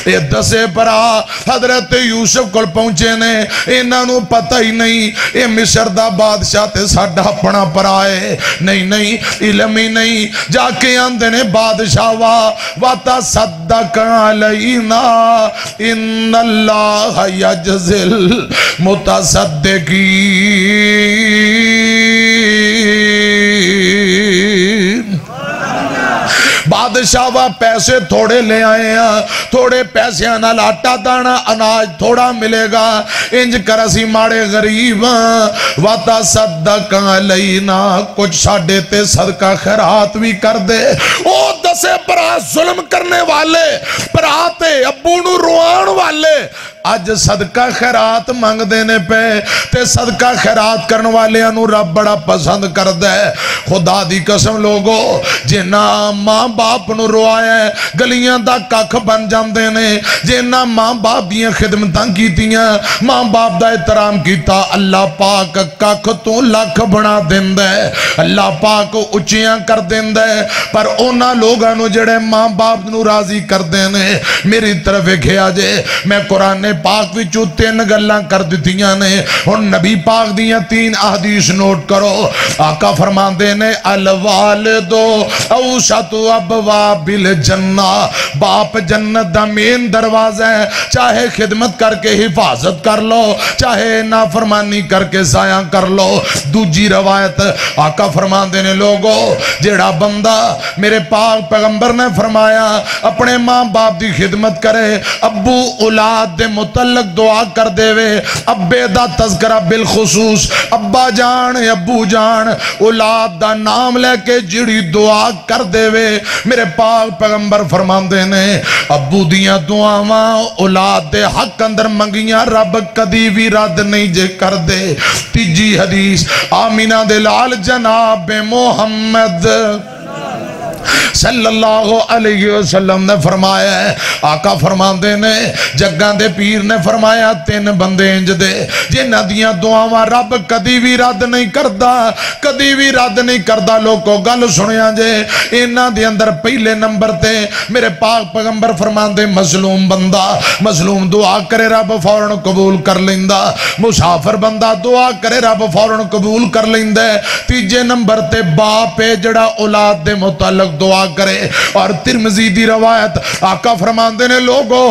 ये 10 भरा हजरत यूसुफ कोल पहुंचे ने, इन्हां नू पता ही नहीं ये मिस्र दा बादशाह ते साडा अपना भरा है। नहीं नहीं, इलम ही नहीं। जाके आंदे ने बादशाह वाता सदक अलैना इन्नल्लाह यजज़िल मुतसद्दिकीन। बादशाह वा पैसे थोड़े ले आए हैं, थोड़े पैसों नाल आटा दाना अनाज थोड़ा मिलेगा। इंज कर असी माड़े गरीब वाता सदका अलैना, कुछ साडे ते सदका खैरात भी कर दे। ओ 10 भरा जुल्म करने वाले, भरा ते अब्बू नू रोआण वाले अज सदका खैरात मंगदे ने पे। ते सदका खैरात करने वालियां नू रब बड़ा पसंद करदा है। खुदा दी कसम लोगो, जिन्ना मां बाप नू रोआया गलियां दा कख बन जांदे ने। जिन्ना मां बाप दियां खिदमतां कीतियां, मां बाप दा एहतराम कीता, अल्लाह पाक कख तो लख बना दिंदा है, अल्लाह पाक उच्चियां कर दिंदा है। पर उन्हां लोगां नू जिहड़े मां बाप नू राजी करदे ने, मेरी तरफ वेखिया जे, मैं कुरान पाक विचों 3 गल्लां कर दित्तियां ने। हुण नबी पाक दियां 3 अहदीस नोट करो। आका फरमांदे ने अल वालिदो औसतु अबवाबिल जन्ना, बाप जन्नत दा मेन दरवाजा है। चाहे खिदमत करके हिफाजत कर लो, चाहे नाफरमानी करके जाया कर लो। दूजी रवायत आका फरमांदे ने लोगो, जेड़ा बंदा मेरे पाक पैगंबर ने फरमाया अपने मां बाप की खिदमत करे, अब्बू औलाद दे मुतल्लक दुआ कर देवे, अब्बे दा तज़किरा बिलखुसूस, अब्बा जान अब्बू जान औलाद दा नाम लेके जिड़ी दुआ कर देवे, मेरे पाक पैगंबर फरमांदे ने अब्बू दियां दुआवां औलाद दे हक अंदर मंगियां रब कदी भी रद्द नहीं जे कर दे। तीजी हदीस आमीना दे लाल जनाब मोहम्मद सल्लल्लाहु अलैहि वसल्लम ने फरमाया है, आका फरमाते ने जग्गां दे पीर ने फरमाया तीन बंदे इंज दे जिन्हां दियां दुआवां रब कदी भी रद्द नहीं करता, कदी भी रद्द नहीं करता। लोगों गल सुनिया जे इन्हां दे अंदर पहले नंबर ते मेरे पाक पैगंबर फरमाते मजलूम बंदा, मजलूम दुआ करे रब फौरन कबूल कर लेंदा, मुसाफिर बंदा दुआ करे रब फौरन कबूल कर लेंदा। तीजे नंबर ते बाप है जड़ा औलाद दे मुतालिक दुआ करे। और तिरमिज़ी दी रवायत आका फरमाते ने लोगो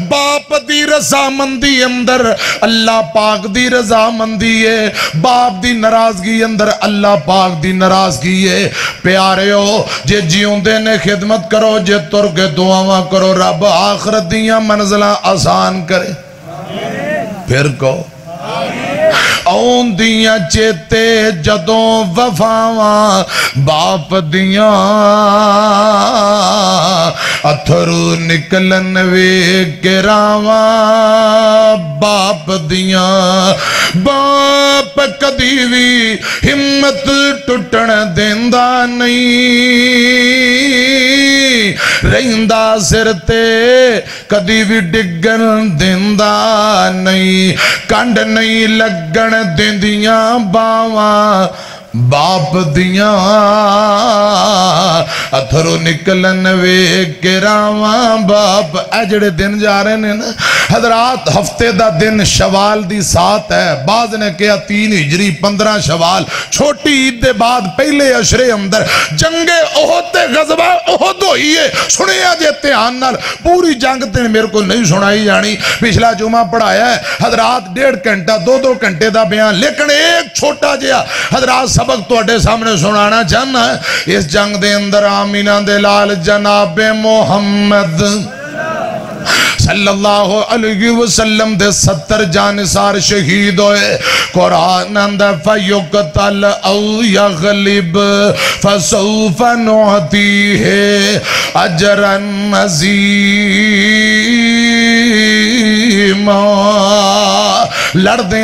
बाप दी रजामंदी अंदर अल्लाह पाक दी रजामंदी है, बाप दी नाराजगी अंदर अल्लाह पाक दी नाराजगी है। प्यारेओ जे जिउंदे ने खिदमत करो, जे तुर के दुआवां करो, रब आखिरत दियां मंजिलां आसान करे। फिर कहो आउंदियां चेते जदों वफावां बाप दियां, अथरू निकलन वे गिरावां बाप दियां। बाप कदी भी हिम्मत टुटण देंदा नहीं, रहिंदा सिर ते कदी भी डिगन देंदा नहीं, कंड नहीं लगन देंदियां बावां बाप दियां, अथरू निकलन वे गिरावां बाप। ए जड़े दिन जा रहे ने ना हजरात, हफ्ते दा दिन शवाल दी सात है, बाज ने कहा 3 हिजरी 15 शवाल, छोटी ईद दे बाद पहले अशरे अंदर जंगे ओहद ते गज़वा ओहद होई है। सुनिया जे ध्यान नाल, पूरी जंग ते मेरे को नहीं सुनाई जानी, पिछला जुमा पढ़ाया है हजरात 1.5 घंटा 2-2 घंटे का बयान, लेकिन एक छोटा जिहा हजरात सबक तुहाडे सामने सुनाना चाहना। इस जंग दे अंदर आमीना दे लाल जनाबे मोहम्मद सल्लल्लाहु अलैहि वसल्लम दे 70 जानिसार शहीद होए। कुरान अंदर फयुक्तल औ यगलिब फसौफ नुअतीहे अजरन अज़ीमा। लड़दे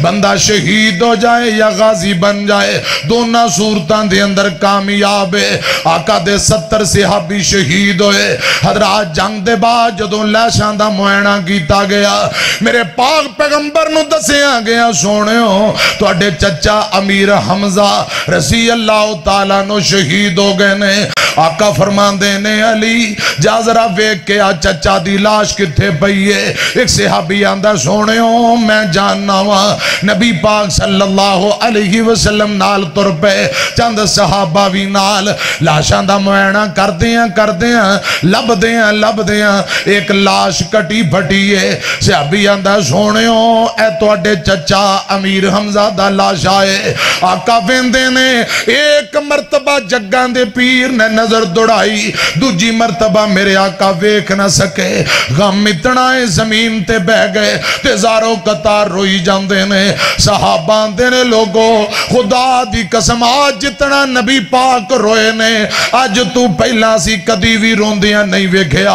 बंदा शहीद हो जाए या गाजी बन जाए, दोनों सूरतां दे अंदर कामयाब है। आका दे 70 सहाबी शहीद होए। हजरात जंग दे बाद जदों लाशां दा मुआयना कीता गया, मेरे पाक पैगंबर नूं दसिया गया सोहणिओ तुहाडे चचा अमीर हमजा रज़ी अल्लाह तआला नो शहीद हो गए ने। आका फरमांदे ने अली जा जरा वेख के आ चचा दी लाश किथे पई है। एक सहाबी आंदा सोहणिओ मैं जानना वा, नबी पाक सल्लल्लाहु अलैहि वसल्लम नाल तुर पे, चंद सहाबा भी नाल। लाशां दा मुआयना करदियां लभदियां एक लाश कटी फटी है। सहाबी आंदा सोहणिओ ए तुहाडे चचा अमीर हमजा दा लाश आए। आका वेंदे ने एक मरतबा जग्गां दे पीर ने नजर दौड़ाई, दूजी मरतबा मेरे आका वेख ना सके। गम इतना है जमीन ते बह गए ते ज़ारो कतार रोई जांदे ने। सहाबा आंदे ने लोगो खुदा दी कसम आज जितना नबी पाक रोए ने अज तू पहला सी कदी भी रोंदियां नहीं वेखिया।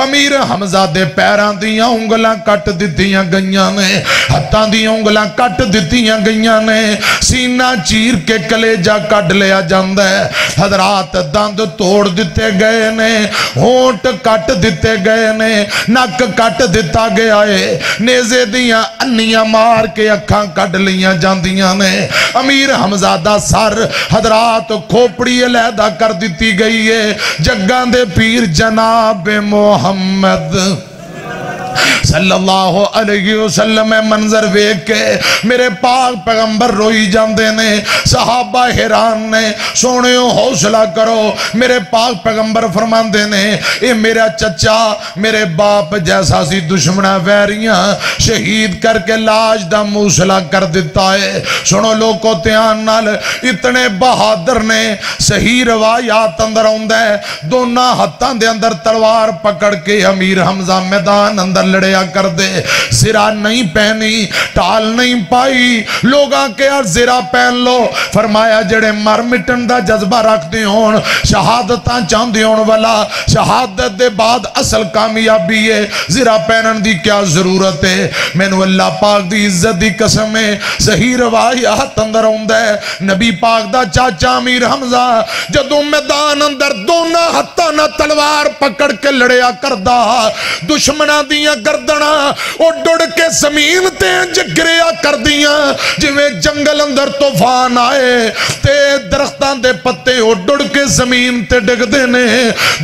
अमीर हमजा दे पैरां दियां उंगलां कट दित्तियां गईयां ने, हत्थां दियां उंगलां कट दित्तियां गईयां ने, सीना चीर के कलेजा कट लिया जांदा है। हजरात दंद तोड़ दिते गए ने, होंठ कट दिते गए ने, नक कट दिता गया है, नेज़े दियां अन्नियां मार के अखां कट लियां जांदियां ने। अमीर हमजा दा सर हजरात खोपड़ी अलहदा कर दिती गई है। जग्गां दे पीर जनाब मोहम्मद सल्लल्लाहु अलैहि वसल्लम मंजर वेख के मेरे पाक पैगंबर रोई जाते ने, सहाबा हैरान ने। सोने हौसला करो, मेरे पाक पैगंबर फरमाते ने ये मेरा चचा मेरे बाप जैसा सी, दुश्मना वैरियां शहीद करके लाश दा मूसला कर दिता है। सुनो लोगों ध्यान नाल, इतने बहादुर ने। सही रवायात अंदर आउंदा है दोनों हाथों दे अंदर तलवार पकड़ के अमीर हमजा मैदान अंदर लड़िया कर दे। सिरा नहीं पहनी, टाल नहीं पाई, लोगां के जिरा पहन लो। फरमाया जेड़े मर मिटन दा जज्बा रखते होण, शहादतां चाहते होण वाला, शहादत दे बाद असल कामयाबी है, जिरा पहनन दी क्या जरूरत है। मैनू अल्लाह पाक दी इज्जत दी कसम है, सही रवायत अंदर आउंदा है नबी पाक दा चाचा अमीर हमजा जदों मैदान अंदर दोनों हत्थां नाल तलवार पकड़ के लड़िया करदा, दुश्मनां दियां गर्दना उड़ के जमीन ते गिरिया कर दियां जिवें जंगल अंदर तूफान आए ते दरख्तां दे पत्ते उड़ के जमीन ते डिगदे ने।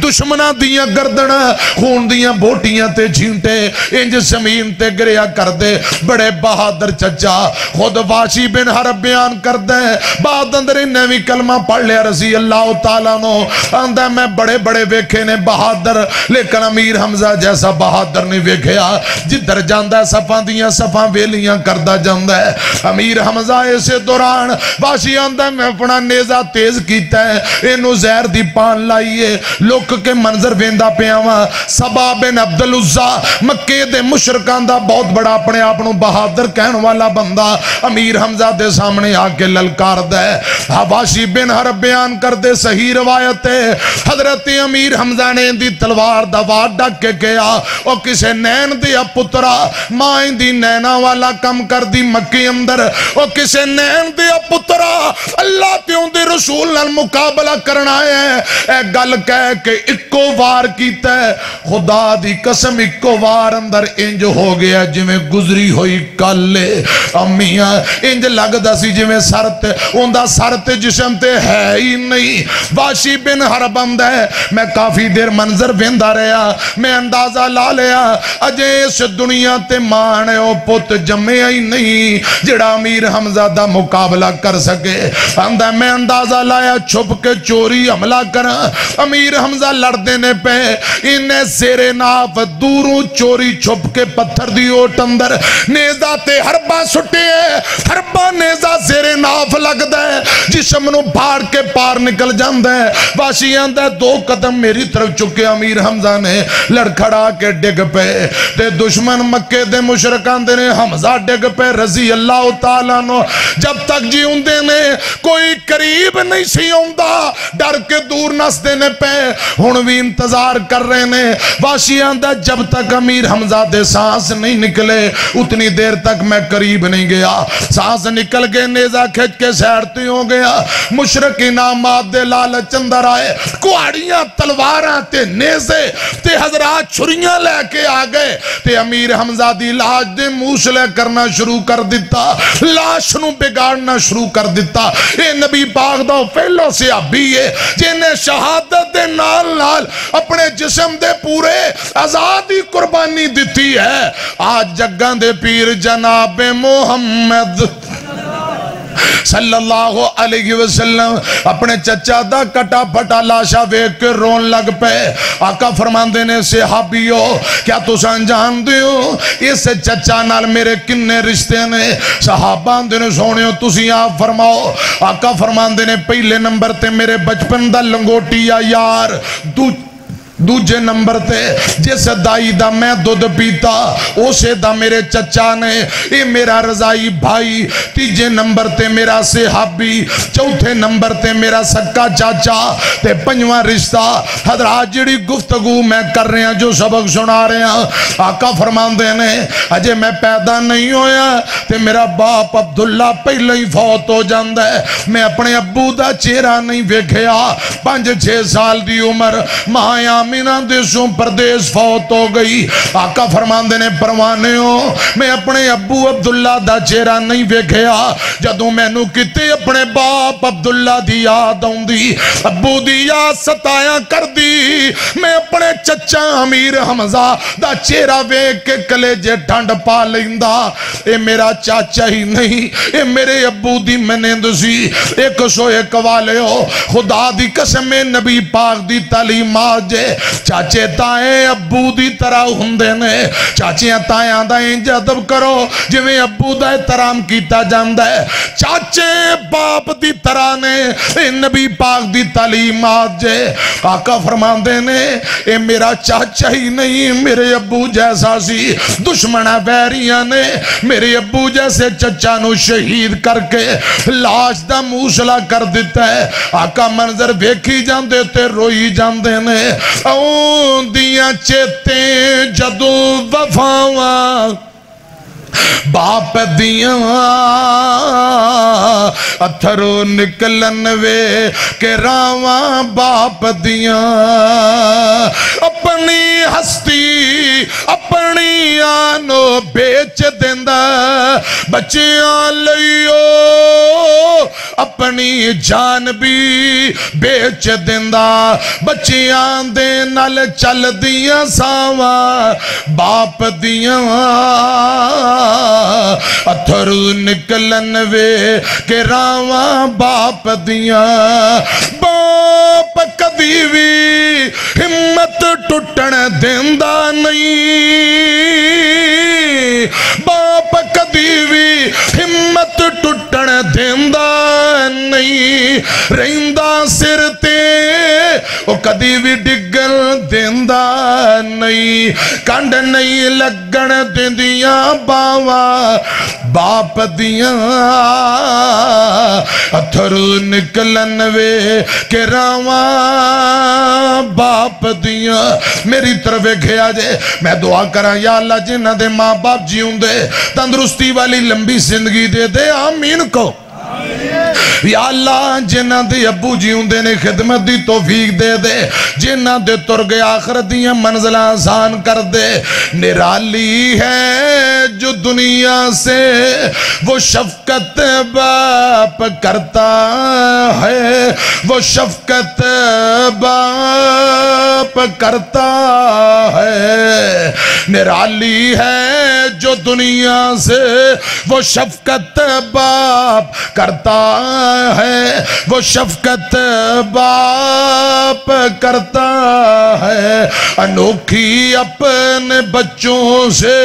दुश्मनां दियां गर्दना खून दियां बोटियां ते झींटे इंज जमीन ते गिरिया कर दे। बड़े बहादुर चचा खुद वाशी बिन हरब बयान करदा है, बाद अंदर इन्हें भी कलमा पढ़ लिया रसी अल्लाह तआला नो। आंदा मैं बड़े बड़े वेखे ने बहादुर, लेकिन अमीर हमजा जैसा बहादुर नहीं वेखिया। जिधर जांदा सफां दियां सफां वेलियां करदा जांदा है। अमीर हमजा इसे दौरान वाशी आंदा मैं अपना नेजा तेज कीता है, इनू जहर दी पान लाइए। लुक के मंजर वेंदा पिया वां। सबा बिन अब्दुल उज़्ज़ा मक्के दे मुशरकां दा बहुत बड़ा अपने आप नू बहादुर कहने वाला बंदा अमीर हमजा दे सामने आके ललकारदा है। हवाशी बिन हरब बयान करदे सही रवायत है, हजरत अमीर हमजा ने दी तलवार दा वार ढक के गया। और किसे नैन दिया पुत्रा मां दी नैना वाला कम कर दी मक्के अंदर। और किसे नैन दिया पुत्रा अल्लाह ते उहदे रसूल नाल मुकाबला करना है। ए गल कह के इक्को वार कीता है। खुदा दी कसम इक्को वार अंदर इंज हो गया जिवें गुजरी हुई कल। अम्मियां इंज लगदा सी जिवें सर ते उहदा सर ते जिस्म ते है ही नहीं। वाशी बिन हरब आंदा है मैं काफी देर मंजर वेंदा रहा, मैं अंदाजा ला लिया अजे इस दुनिया ते मां ने ओ पुत जम्मिया ही नहीं जिहड़ा अमीर हमजा दा मुकाबला कर सके। आंदा मैं अंदाजा लाया छुप के चोरी हमला करा। अमीर हमजा लड़दे ने पे, इन्हें सेरे नाफ दूरों चोरी छुप के पत्थर दी ओट अंदर नेजा ते हरबा सुटे। हरबा नेजा सेरे नाफ लगदा है, जिस्म नू फाड़ के पार निकल जांदा है। वाशी आंदा दो कदम मेरी तरफ चुके अमीर हमजा ने लड़खड़ा के डिग पे ते दुश्मन मक्के दे मुशरक आंदे ने हमजा डिग पे रजी अल्लाह तआला नो। जब तक जीउंदे ने कोई करीब नहीं सी आउंदा, डर के दूर नसदे ने पे, हुण भी इंतजार कर रहे ने। वाशी आंदा जब तक अमीर हमजा दे सांस नहीं निकले उतनी देर तक मैं करीब नहीं गया। सांस निकल गए, नेजा खिंच के सैरते हो गया। मुशरक इनामात दे लालच अंदर आए, कुहाड़ियां तलवारां ते नेज़े ते हजरात छुरियां लेके आ गए ते अमीर हमजा दी लाश दे मूसले करना शुरू कर दिता, लाश नू बिगाड़ना शुरू कर दिता। ये नबी पाक दा पहलो सहाबी है जिन्हें शहादत दे नाल नाल अपने जिस्म दे पूरे आजादी कुर्बानी दी है। आज जग्गां दे पीर जनाब मुहम्मद सल्लल्लाहु अलैहि वसल्लम अपने चचा दा कटा फटा लाशा वेख के रोन लग पे। आका फरमांदे ने सहाबियो क्या तुसां जानदे हो इस चचा नाल मेरे किन्ने रिश्ते ने। सहाबा आंदे ने सोहणियो तुसीं आप फरमाओ। आका फरमांदे ने पहले नंबर ते मेरे बचपन दा लंगोटिया यार, दूजे नंबर ते जिस दाई दा मैं दुध पीता उसे दा मेरे चचा ने, ये मेरा रजाई भाई। तीजे नंबर ते मेरा सहाबी, चौथे नंबर ते मेरा सक्का चाचा, ते पंजवां रिश्ता हजरात जिहड़ी गुफ्तगू मैं कर रहा जो सबक सुना रहा। आका फरमांदे ने अजे मैं पैदा नहीं होया ते मेरा बाप अब्दुल्ला पहले ही फौत हो जाता है। मैं अपने अब्बू दा चेहरा नहीं वेखिया। 5-6 साल दी उम्र मां आमिना देशों परदेश फौत हो गई। आका फरमांदे ने परवाने हो मैं अपने अब्बू अब्दुल्ला दा चेहरा नहीं वेखिया। जदों मैनू किते अपने बाप अब्दुल्ला दी याद आउंदी, अब्बू दी याद सताया करदी, मैं अपने चचा अमीर हमजा दा चेहरा वेख के कलेजे ठंड पा लैंदा। ए मेरा चाचा ही नहीं, ए मेरे अब्बू दी मनेंद सी। 101 वाले हो खुदा दी कसम नबी पाक दी तालीमात जे चाचे ताए अब्बू दी तरह हुंदे ने। चाचियां तायां दा इंज अदब करो जिवें अब्बू दा एहतराम कीता जांदा है। चाचे बाप दी तरह ने, ए नबी पाक दी तालीमात जे। आका फरमांदे ने ए मेरा चाचा ही नहीं मेरे अब्बू जैसा सी। दुश्मन बैरियां ने मेरे अब्बू जैसे चचा नू शहीद करके लाश दा मूसला कर दिता है। आका मंजर वेखी जांदे ते रोई जांदे ने। आउंदियां चेते जदों वफावां बाप दिया अथरू निकलन वे के रावा बाप दिया। अपनी हस्ती अपनी आनो बेच देंदा बच्चियां लइयो, अपनी जान भी बेच देंदा बच्चियां दे नाल चल दिया सावा बाप दिया। अथरू निकलन वे के रावा बाप दिया। बाप कदी भी हिम्मत टुटण देंदा नहीं, बाप कदी भी हिम्मत टुटण देंदा नहीं। रहिंदा सिर ते ओ कदी भी डिगण देंदा नहीं। कंड नहीं लगण देंदियां बावा बाप दिया। अथरू निकलन वे के रावा बाप दिया। मेरी तरफ वेखिया जे मैं दुआ करा या अल्लाह जिन्हां दे मां बाप जीउंदे तंदुरुस्ती वाली लंबी जिंदगी दे दे आमीन को। या अल्लाह जिन्हां दे अब्बू जीउंदे ने खिदमत दी तौफीक दे दे, जिन्हां दे तुर गए आखिरत दियां मंजिलां आसान कर दे। निराली है जो दुनिया से वो शफकत बाप करता है, वो शफकत बाप करता है। निराली है जो दुनिया से वो शफकत बाप करता है, वो शफकत बाप करता है। अनोखी अपने बच्चों से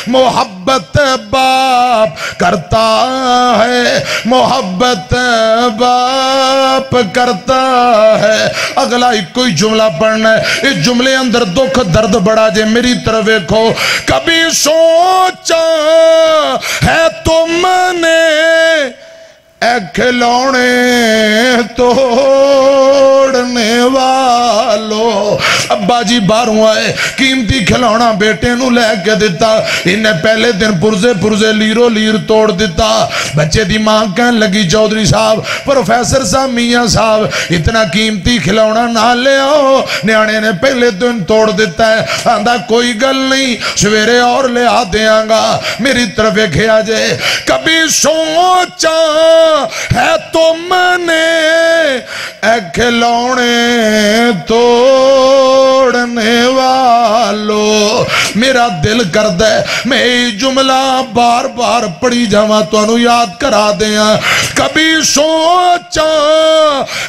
मोहब्बत बाप करता है, मोहब्बत बाप करता है। अगला एक कोई जुमला पढ़ना है, इस जुमले अंदर दुख दर्द बड़ा जे। मेरी तरफ देखो, कभी सोचा है तुमने ए खिलौने तोड़ने वालों। अब्बा जी बाहरों आए, कीमती खिलौना बेटे नू लैके दिता, इन्हें पहले दिन पुरजे पुरजे लीरो लीर तोड़ दिता। बच्चे दी मां कहन लगी चौधरी साहब प्रोफेसर साहब मियां साहब इतना कीमती खिलौना ना ले आओ, न्याणे ने पहले दिन तोड़ दिता है। आंदा कोई गल नहीं सवेरे और ले आ देंगा। मेरी तरफ देखिया जे, कभी सोचा है तुमने ए खिलौने तोड़ने वालों। मेरा दिल करदा है मैं जुमला बार बार पढ़ी जावां, तुहानू याद करा दिया। कभी सोचा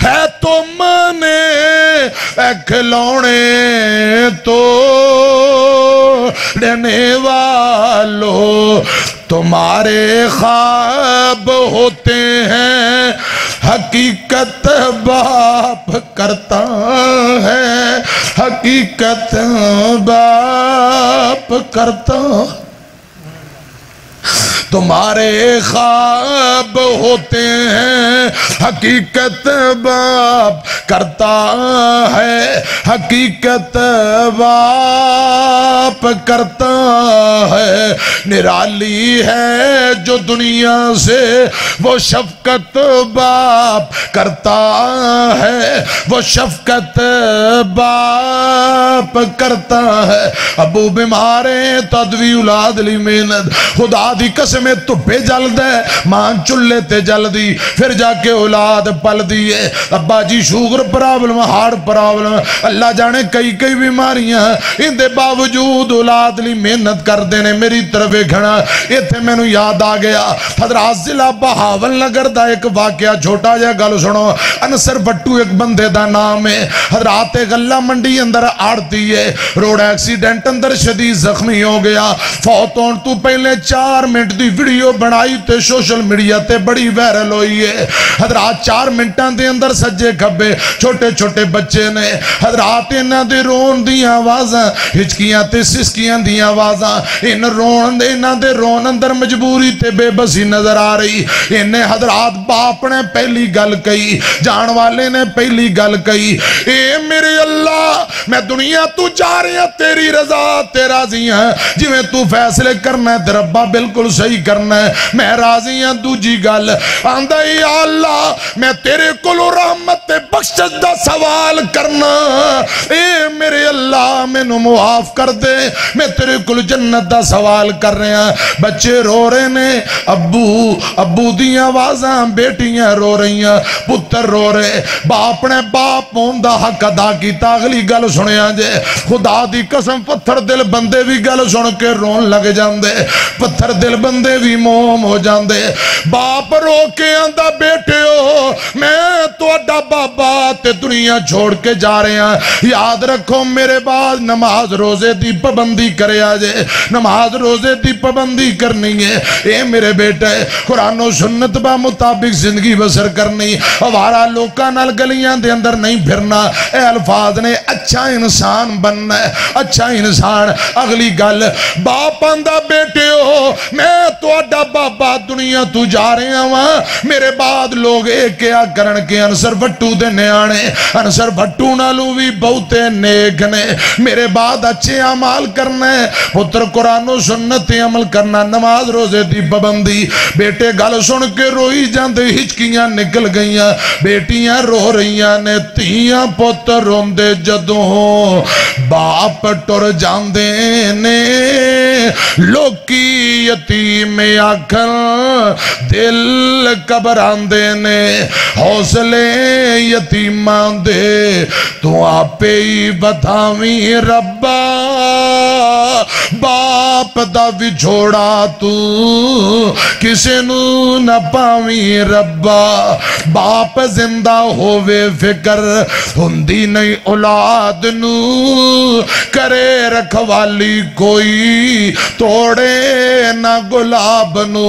है तुमने ए खिलौने तोड़ने वालों, तुम्हारे ख्वाब होते हैं हकीकत बाप करता है, हकीकत बाप करता। तुम्हारे ख्वाब होते हैं हकीकत बाप करता है, हकीकत बाप करता है। निराली है जो दुनिया से वो शफकत बाप करता है, वो शफकत बाप करता है। अबू बीमारे तदवी औलाद ली मेहनत, खुदा दी कसम धुप्पे जलदा मां चुल्हे ते जलदी, फिर जाके औलाद पलदी है। अब्बा जी शुगर प्रॉब्लम, हार्ट प्रॉब्लम, अल्लाह जाने कई कई बीमारियां, इनके बावजूद औलाद ली मेहनत करते ने। मेरी तरफ देखना, इत्थे मैनू याद आ गया हजरात जिला बहावल नगर दा एक वाकया, छोटा जिहा गल सुनो। अनसर भट्टू एक बंदे दा नाम है। हजरात गल्ला मंडी अंदर आड़ती है, रोड एक्सीडेंट अंदर शदीद जख्मी हो गया। फौत होने तो पहले 4 मिनट की वीडियो बनाई ते सोशल मीडिया ते बड़ी वायरल हुई है। हजरात 4 मिनटां दे अंदर सज्जे खब्बे छोटे छोटे बच्चे ने, हजरात इन्हां दे रोन दी आवाज़ां, हिचकियां ते सिसकियां दी आवाज़ां, इन रोन दे इन्हां दे रोन अंदर मजबूरी ते बेबसी नजर आ रही। इन्हें हजरात बाप ने पहली गल कही, जान वाले ने पहली गल कही, ए मेरे अल्लाह मैं दुनिया तू जा रहा तेरी रजा ते राजी हां, जिवें तू फैसले करना है ते रब्बा बिल्कुल सही करना है, मैं राजी हां। दूजी गल आंदा या अल्लाह मैं तेरे कोलों रहमत ते बख्शिश दा सवाल करना, ए मेरे अल्लाह मैनू मुआफ कर दे, मैं तेरे कोल जन्नत दा सवाल कर रहा। बच्चे रो रहे ने, अब्बू अब्बू दी आवाज़ां, बेटियां रो रही, पुत्र रो रहे। बाप ने बाप होने दा हक अदा किया। अगली गल सुनिया जे, खुदा दी कसम पत्थर दिल बंदे भी गल सुन के रोन लग जाते, पत्थर दिल बंदे भी मोम हो जाते। बाप रो के आंदा बेटे हो मैं तुहाडा बाबा ते दुनिया छोड़ के जा रहा, याद रखो मेरे बाद नमाज रोजे दी पाबंदी करिया जे, नमाज रोजे दी पाबंदी करनी है। ए मेरे बेटे कुरान सुन्नत बा मुताबिक जिंदगी बसर करनी, हवारा लोकां नाल गलियां दे अंदर नहीं फिरना। ए अल्फाज ने अच्छा इंसान बनना है, अच्छा इंसान। अगली गल बाप आंदा बेटे हो मैं तुहाडा बाबा दुनिया तू जा रहा वा, मेरे बाद लोग एक क्या करन के अनसर भट्टू दे न्याणे, अनसर भट्टू नालों भी बहुते नेक ने, मेरे बाद अच्छे अमाल करना है। पुत्र कुरानो सुन्नत ते अमल करना, नमाज रोजे दी पाबंदी। बेटे गल सुन के रोई जाते, हिचकियां निकल गई, बेटियां रो रही ने, धीयां पुत्र रोंदे जदों बाप टुर जांदे ने, लोकी यतीम आखन दिल घबरांदे ने, हौसले यतीमां दे तू आपे ही बतावी रब्बा, बाप दा विछोड़ा तू किसे नू न पावी रब्बा, बाप जिंदा होवे फिक्र हुंदी नहीं औलाद नू, करे रखवाली कोई तोड़े ना गुलाब नू,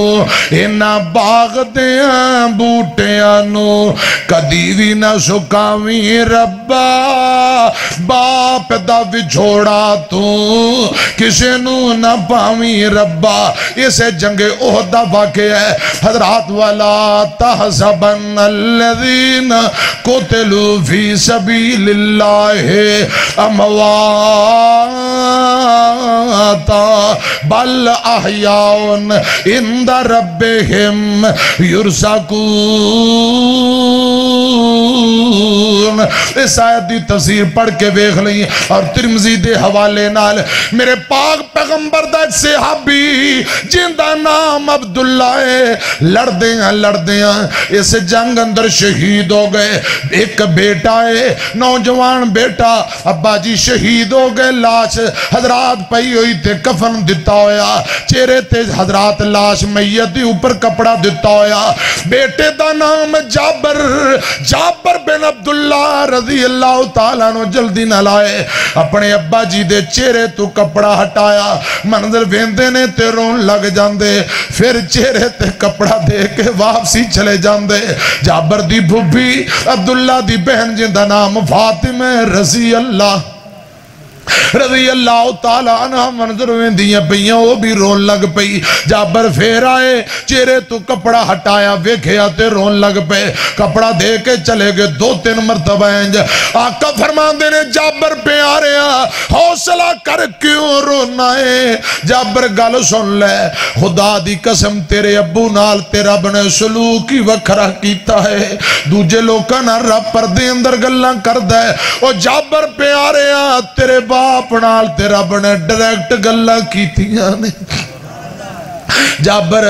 इना बाग दियां बूटियां नू कदी भी ना सुकावी रब्बा, बाप दा विछोड़ा तू किसे नू ना पावी रब्बा। इसे जंगे ओहद दा वाक़या है हजरात, वाला तहज़बन अल्लज़ीना कुतिलू फी सबीलिल्लाहि अमवाता बल अहयाउन इंद रब्बिहिम युरज़क़ून। इस आयत दी तफसीर पढ़ के वेख लई और तिरमिज़ी दे हवाले नाल मेरे पाक पैगंबर दा सहाबी जिंदा नाम अब्दुल्ला है, लड़दे इस जंग अंदर शहीद हो गए। एक बेटा है नौजवान बेटा, अब्बा जी शहीद हो गए, लाश हजरात पई हुई थे, कफन दिता होया, चेहरे ते हजरात लाश मैयत दे ऊपर कपड़ा दिता होया। बेटे दा नाम जाबर, जाबर बिन अब्दुल्ला रजी अल्लाह तआला नु जल्दी ना लाए, अपने अब्बा जी दे चेहरे तो कपड़ा हटाया, मंजर वेंदे ने ते रोन लग जांदे, फिर चेहरे ते कपड़ा दे के वापसी चले जांदे। जाबर दी भुब्बी अब्दुल्ला दी बहन जिंदा नाम फातिमा रजी अल्लाह रज़ी अल्लाह तआला अन्हा मंजर वेंदियां पईयां, वो भी रोन लग पई। जाबर फिर आए, चेहरे तो कपड़ा हटाया, वेखिया ते रोन लग पे, कपड़ा दे के चले गए 2-3 मरतबा। इंज आका फरमांदे ने जाबर प्यारिया हौसला کر کیوں رونا ہے؟ جابر گل سن لے، خدا دی قسم تیرے ابو نال تے رب نے سلوک ہی وکھرا کیتا ہے، دوجے لوکاں نال رب پردے اندر گلاں کردا ہے، او جابر پیاریا تیرے باپ نال تے رب نے ڈائریکٹ گلاں کیتیاں نے۔ جابر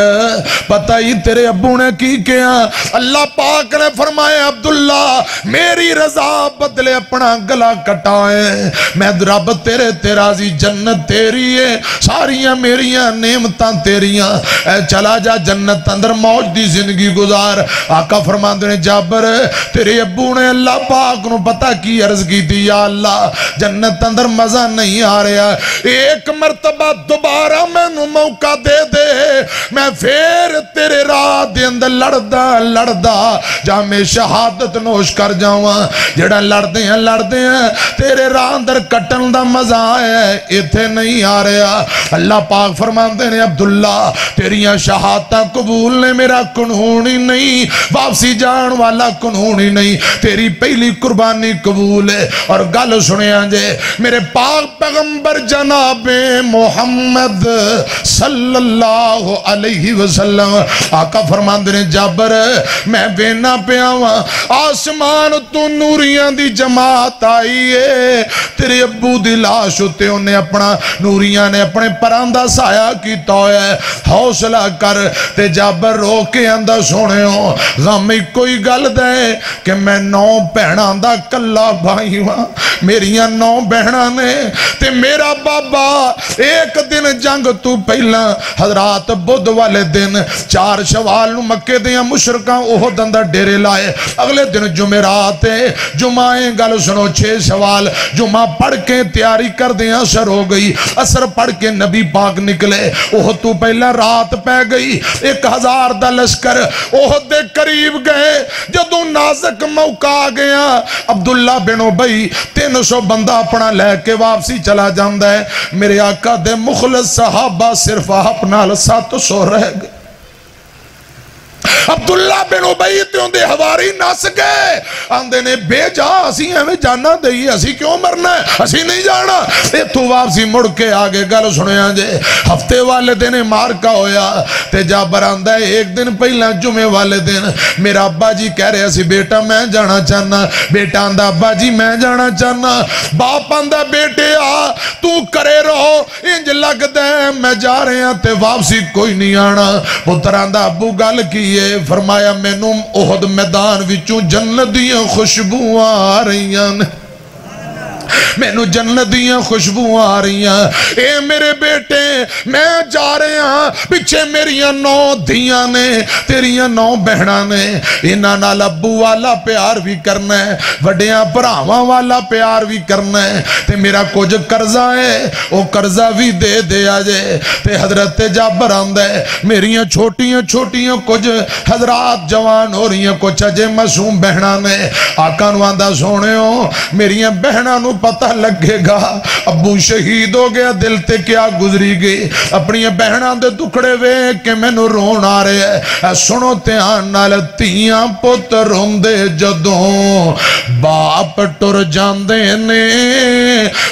پتہ ہی تیرے ابو نے کی کیا؟ اللہ پاک نے فرمایا عبداللہ میری رضا بدلے اپنا گلا کٹائے، میں رب تیرے تیرازی، جنت تیری ہے، ساریاں میریاں نعمتاں تیریاں، اے چلا جا جنت اندر موج دی زندگی گزار۔ آقا فرماندے نے جابر تیرے ابو نے اللہ پاک نو پتہ کی عرض کی تھی، یا اللہ جنت اندر مزہ نہیں آ رہا، ایک مرتبہ دوبارہ میں نو موقع دے دے، میں پھر تیرے راہ دے اندر لڑدا جا میں شہادت نوش کر جاواں، جڑا لڑدے ہیں تیرے راہ اندر کٹن دا مزہ ہے، ایتھے نہیں آ رہا۔ اللہ پاک فرماندے نے عبداللہ تیریاں شہادتاں قبول نے، میرا قانون ہی نہیں، واپسی جان والا قانون ہی نہیں، تیری پہلی قربانی قبول ہے۔ اور گل سنیا جے میرے پاک پیغمبر جناب محمد صلی اللہ علیہ وسلم آقا فرماندے نے جابر میں وینا پیاواں آسمان تو نوریاں دی جماعت آئی ہے، تیرے ابو دی لاش اتے انہیں اپنا نوریاں نے اپنے پراندہ سایہ کیتا ہے، حوصلہ کر۔ تے جابر رو کے اندر سونے ہو غم کوئی گل دے کہ میں 9 بہناں دا کلا بھائی ہاں، میریاں 9 بہناں نے تے میرا بابا ایک دن جنگ تو پہلا حضرات بدھ والے دن 4 شوال نو مکے دیاں مشرکاں احد اندر ڈیرے لائے، اگلے دن جمعرات جمعیں گل سنو 6 شوال جمعہ پڑھ کے تیاری کر دیاں سر ہو گئی، اثر پڑھ کے نبی پاک نکلے، احد تو پہلا رات پہ گئی، 1000 دا لشکر احد دے قریب گئے، جدوں نازک موقع آ گیا عبداللہ بن ابی 300 بندہ اپنا لے کے واپسی چلا جاندہ ہے، میرے آقا دے مخلص صحابہ صرف آپ نال 700 رہ گئے۔ عبداللہ بن ابی تیوں دے حواری نس گئے، آندے نے بے جا اسی ہمیں جانا دئی، اسی کیوں مرنا ہے، اسی نہیں جانا۔ تو واپسی مڑ کے آگے گل سنیا جے ہفتے والے دن مارکا ہویا، تے جابر آندہ ہے ایک دن پہلا جمعے والے دن میرا ابا جی کہہ رہے اسی بیٹا میں جانا چاہنا، بیٹا آندہ ابا جی میں جانا چاہنا، باپ آندہ بیٹے آ تو کرے رہو، انج لگ دے میں جا رہے ہیں تے واپسی کوئی نہیں آنا۔ پتر آندہ ابو گل کیے، فرمایا مینوں احد میدان وچوں جنت دیاں خوشبوئاں آ رہی ہیں، مینوں جنت دیاں خوشبوئاں آ رہی ہیں، اے میرے بیٹے میں جا رہے ہیں، پیچھے میریاں 9 دھیاں نے، تیریاں 9 بہناں نے، انہاں نال ابو والا پیار بھی کرنا ہے، وڈیاں بھراواں والا پیار بھی کرنا ہے، تے میرا کچھ قرضہ ہے وہ قرضہ بھی دے دیا جے۔ تے حضرت جابر آندا ہے میریاں چھوٹیاں چھوٹیاں کچھ حضرات جوان ہو رہی ہیں، کچھ اجے معصوم بہناں نے، آقا نو آندا سونےو میریاں بہناں نو پتہ لگے گا ابو شہید ہو گیا، دل تے کیا گزری گئی، اپنی بہناں دے دکھڑے وے کہ میں نو رون آ رہے ہیں۔ سنو دھیان نال تیاں پت روندے جدوں باپ ٹر جاندے نے،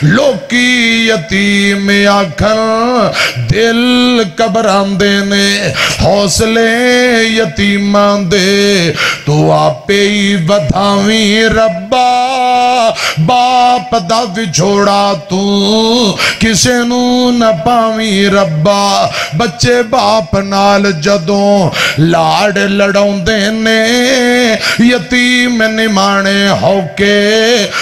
لوکی یتیم آکھن دل گھبراندے نے، حوصلے یتیماں دے تو آپے ہی ودھاویں ربا، باپ دا وچھوڑا تو کسے نو نہ پاویں ربا، بچے باپ نال جدوں لاڑ لڑاوندے نے، یتیم نمانے ہو کے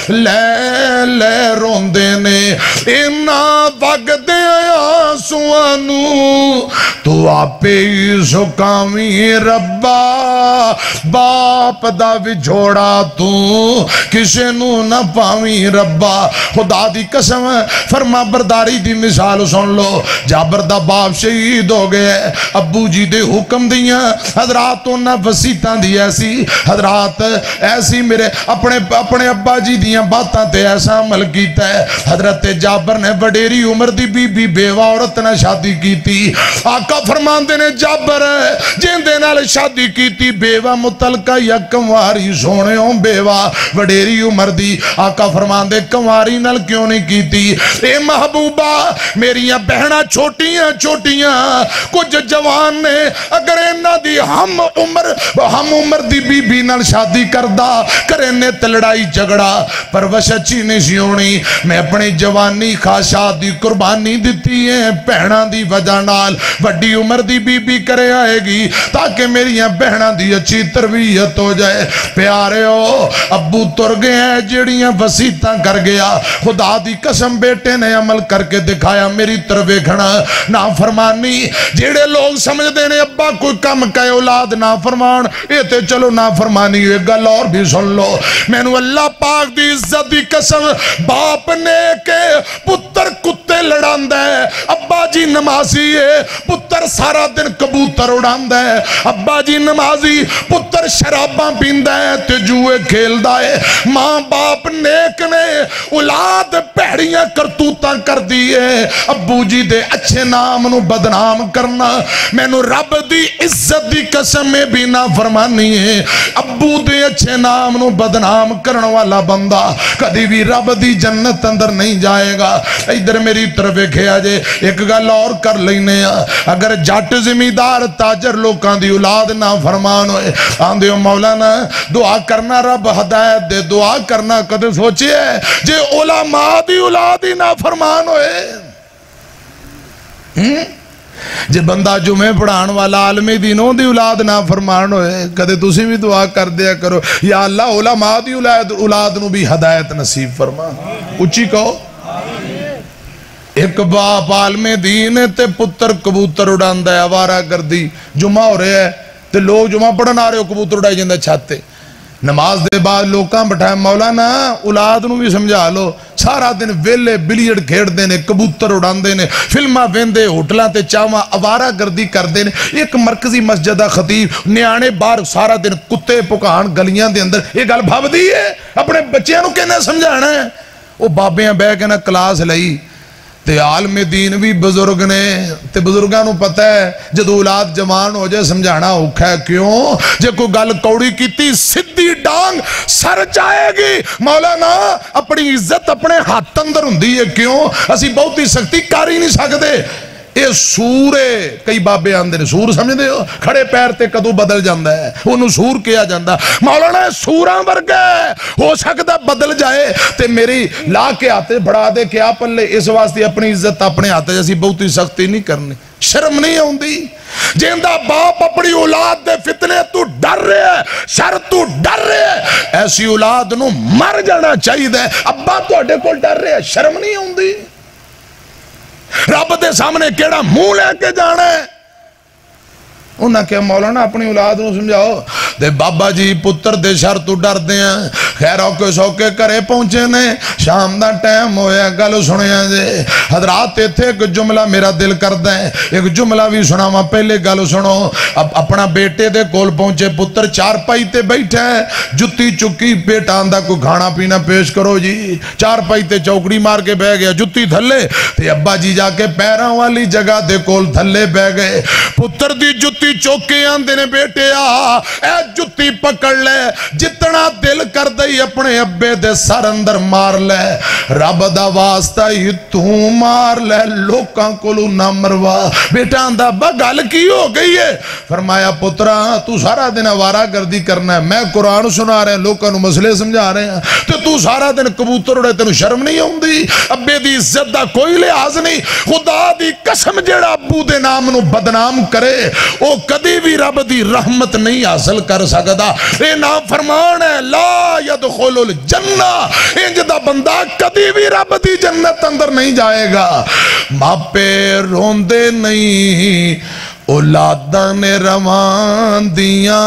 لے لے روندے نے، اینا وگدے آنسواں نو تو آپے ہی سکاویں ربا، باپ دا وچھوڑا تو کسے نو نہ پاویں ربا۔ خدا دی قسم فرما برداری دی مثال سن لو، جابر دا باپ شہید ہو گئے، ابو جی دے حکم دیاں حضرات انہاں وسیطاں دی ایسی حضرات ایسی میرے اپنے ابا جی دیاں باتاں تے ایسا عمل کیتا है हजरत जाबर ने वडेरी उम्र दी बीबी बेवा औरत ने शादी की थी। आका फरमांदे ने जाबर जिंदे नाल शादी की थी बेवा मुतलका या कंवारी सोने बेवा वडेरी उम्र दी। आका फरमांदे कंवारी नाल क्यों नहीं की थी? ए महबूबा मेरिया बहना छोटियां छोटियां कुछ जवान ने अगर इन्हां दी हम उम्र दी बीबी नाल शादी करदा करे ने लड़ाई झगड़ा परवश अच्छी नहीं सी होनी। मैं अपनी जवानी खाशात दी कुर्बानी दिती है भैणां दी वजह नाल वड्डी उम्र दी बीबी करे आएगी ताकि मेरिया बहना दी अच्छी तरबियत हो जाए। प्यारे अब्बू तुर गए हैं जेड़ियां वसीयतां कर गया खुदा दी कसम बेटे ने अमल करके दिखाया मेरी तरफ देखना। ना फरमानी जेड़े लोग समझते ने अब्बा कोई कम कहे औलाद ना फरमान ये ते चलो ना फरमानी। एक गल और भी सुन लो मैनू अल्लाह पाक दी इज्जत दी कसम बाप ने के पुत्र कुत्ते लड़ांदा है अब्बा जी नमाजी है पुत्र सारा दिन कबूतर उड़ांदा है अब्बा जी नमाजी पुत्र शराबां पींदा है ते जुए खेलदा है। मां बाप नेक ने औलाद भैड़ियां करतूतां करदी है अब्बू जी दे अच्छे नाम नू बदनाम करना मैनू रब दी इज्जत दी कसम में भी ना फरमानी है। अब्बू दे अच्छे नाम नू बदनाम करने वाला बंदा कभी भी रब दी जन्नत अंदर नहीं जाएगा। इधर मेरी तरफ वेखिया जे एक गल और कर लेने अगर जट जिमीदार ताजर लोकां दी औलाद ना फरमान होए आंदे हो मौलाना दुआ करना रब हदायत दे दुआ करना कदे सोचिए जे उलमा दी औलाद ही ना फरमान होए। जे बंदा जुमे पढ़ाने वाला आलमी दीनों दी औलाद ना फरमान होए कदे तुसी भी दुआ कर दिया करो या अल्लाह उलमा दी औलाद नू भी हदायत नसीब फरमा। उच्ची कहो एक बाप आलमे दीन ते पुत्र कबूतर उड़ांदा है आवारा गर्दी जुमा हो रहा है ते लोग जुमा पढ़न आ रहे हो कबूतर उड़ाई जांदे छत ते नमाज दे बाद लोकां बिठाए मौलाना औलाद नू भी समझा लो सारा दिन वेले बिलियर्ड खेडते ने कबूतर उड़ाते ने फिल्मां वेंदे होटलों ते चावां आवारा गर्दी करते ने। एक मरकजी मस्जिद दा खतीब न्याणे बाहर सारा दिन कुत्ते भुकान गलियां दे अंदर ये गल भवदी है अपने बच्चों नू किवें समझाना है? वो बाबियां बह के ना क्लास लई ते आलमे दीन भी बुजुर्ग ने ते बुजुर्गों को पता है जदों औलाद जवान हो जाए समझाना औखा है। क्यों जे कोई गल कौड़ी की सीधी डांग सर जाएगी। मौलाना अपनी इज्जत अपने हाथ अंदर हुंदी है क्यों असी बहुती सख्ती कर ही नहीं सकते। ये सूर है कई बाबे आंदे ने सूर समझते हो खड़े पैर ते कदों बदल जाता है उन्होंने सूर किया जाता मौलाना सूरां वर्गा हो सकता बदल जाए ते मेरी ला के हाथ फड़ा दे क्या पल्ले इस वास्ते अपनी इज्जत अपने हाथ असी बहुती सख्ती नहीं करनी शर्म नहीं आउंदी। जिंदा बाप अपनी औलाद दे फितने तू डर रहा है शर तू डर रहा है ऐसी औलाद नू मर जाना चाहिए। अब्बा तुहाडे कोल डर रहा है शर्म नहीं आउंदी? रब दे सामने केड़ा मुंह लेके जाना है? उन्हें क्या मौलाना अपनी औलाद नू समझाओ ते बाबा जी पुत्र दे शर तू डरदे हैं। खैर औके सौके घरे पहुंचे ने शाम का टाइम होया गल सुनिया जे हजरात इत्थे एक जुमला मेरा दिल करदा है एक जुमला भी सुनावा। पहले गल सुनो अब अपना बेटे दे कोल पहुंचे पुत्र चारपाई ते बैठा है जुत्ती चुकी बेटा आंदा कोई खाना पीना पेश करो जी चारपाई ते चौकड़ी मार के बह गया जुत्ती थले ते अब्बा जी जाके पैरों वाली जगह दे कोल थले बह गए। पुत्र दी जुत्ती चौके आंदे ने बेटे आ जुत्ती पकड़ ले जितना दिल कर दई अपने अब्बे दे सर अंदर मार ले रब दा वास्ता ही तू मार ले लोकां कोलों ना मरवा। बेटा आंदा अब्बा गल की हो गई है? फरमाया पुत्रा तू सारा दिन आवारा गर्दी करना है मैं कुरान सुना रहा लोकां नू मसले समझा रहे हैं ते तू सारा दिन कबूतर उड़े तेनू शर्म नहीं आउंदी? अब्बे दी इज्जत दा कोई लिहाज नहीं। खुदा दी कसम जेड़ा अब्बू दे नाम नू बदनाम करे ओ कदी भी रब दी रहमत नहीं हासिल कर सकदा। ये नाम फरमान है ला यदखुलुल जन्ना इंज दा बंदा कदी भी रब दी जन्नत अंदर नहीं जाएगा। मापे रोंदे नहीं औलादां ने रवान दियां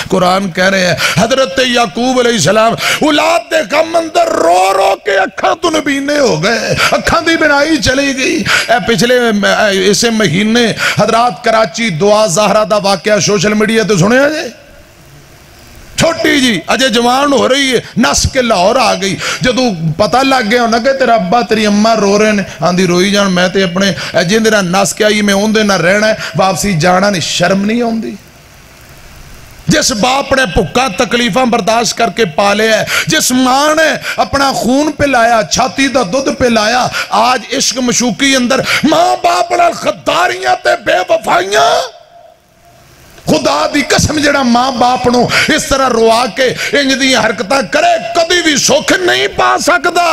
कुरान कह रहे हैं हजरत याकूब अलैहिस्सलाम औलाद दे गम अंदर रो रो के अखां तो नबीने हो गए अखां दी बिनाई चली गई। पिछले इसे महीने हजरात कराची दुआ ज़हरा दा वाकया सोशल मीडिया ते सुनिया जे چھوٹی جی اجے جوان ہو رہی ہے نس کے لاہور آ گئی جدو پتہ لگ گیا ہونا کہ تیرا ابا تیری اماں رو رہے ہیں آندھی روئی جان میں تے اپنے جن دینا نس کے آئی میں اوندے نہ رہنا ہے واپسی جانا نہیں شرم نہیں ہوندی جس باپ نے پکا تکلیفاں برداشت کر کے پالے ہے جس ماں نے اپنا خون پہ لایا چھاتی دا دودھ پہ لایا آج عشق مشوقی اندر ماں باپ نال خداریاں تے بے وفائیاں خدا دی قسم جڑا ماں باپ نو اس طرح روا کے انج دی حرکتاں کرے کدی بھی سکھ نہیں پا سکدا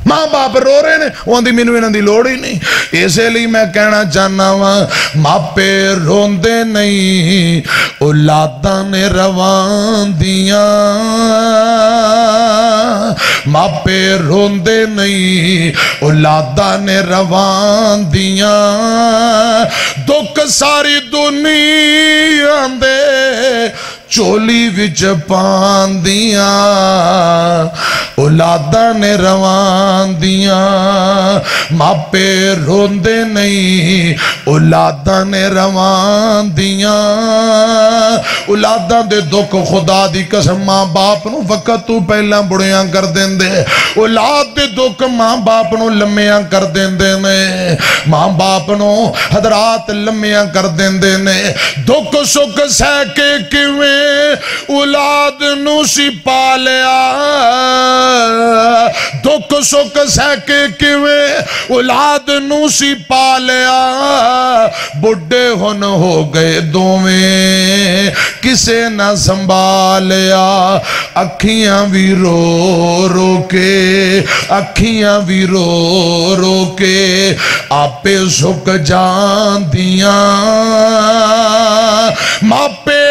ماں باپ رو رہے ہیں وہاں دی مینوں انہاں دی لوڑ ہی نہیں اسے لئے میں کہنا چاہنا ہوں ماپے روندے نہیں اولاداں نے روان دیاں ماپے روندے نہیں اولاداں نے روان دیاں دکھ ساری دنیا دے چولی وچ پاندیاں اولاداں نے روان دیاں ماپے روندے نہیں اولاداں نے روان دیاں اولاداں دے دکھ خدا دی قسم ماں باپ نو وقت تو پہلا بڑیاں کر دین دے اولاد دے دکھ ماں باپ نو لمیاں کر دین دے نے ماں باپ نو حضرات لمیاں کر دین دے نے دکھ سکھ سہ کے کیویں اولاد نو سی پالیا دکھ سکھ سہ کے کیویں اولاد نو سی پالیا بڑھے ہن ہو گئے دوویں کسے نہ سنبھالیا اکھیاں بھی رو رو کے اکھیاں بھی رو رو کے آپے سکھ جان دیاں ماپے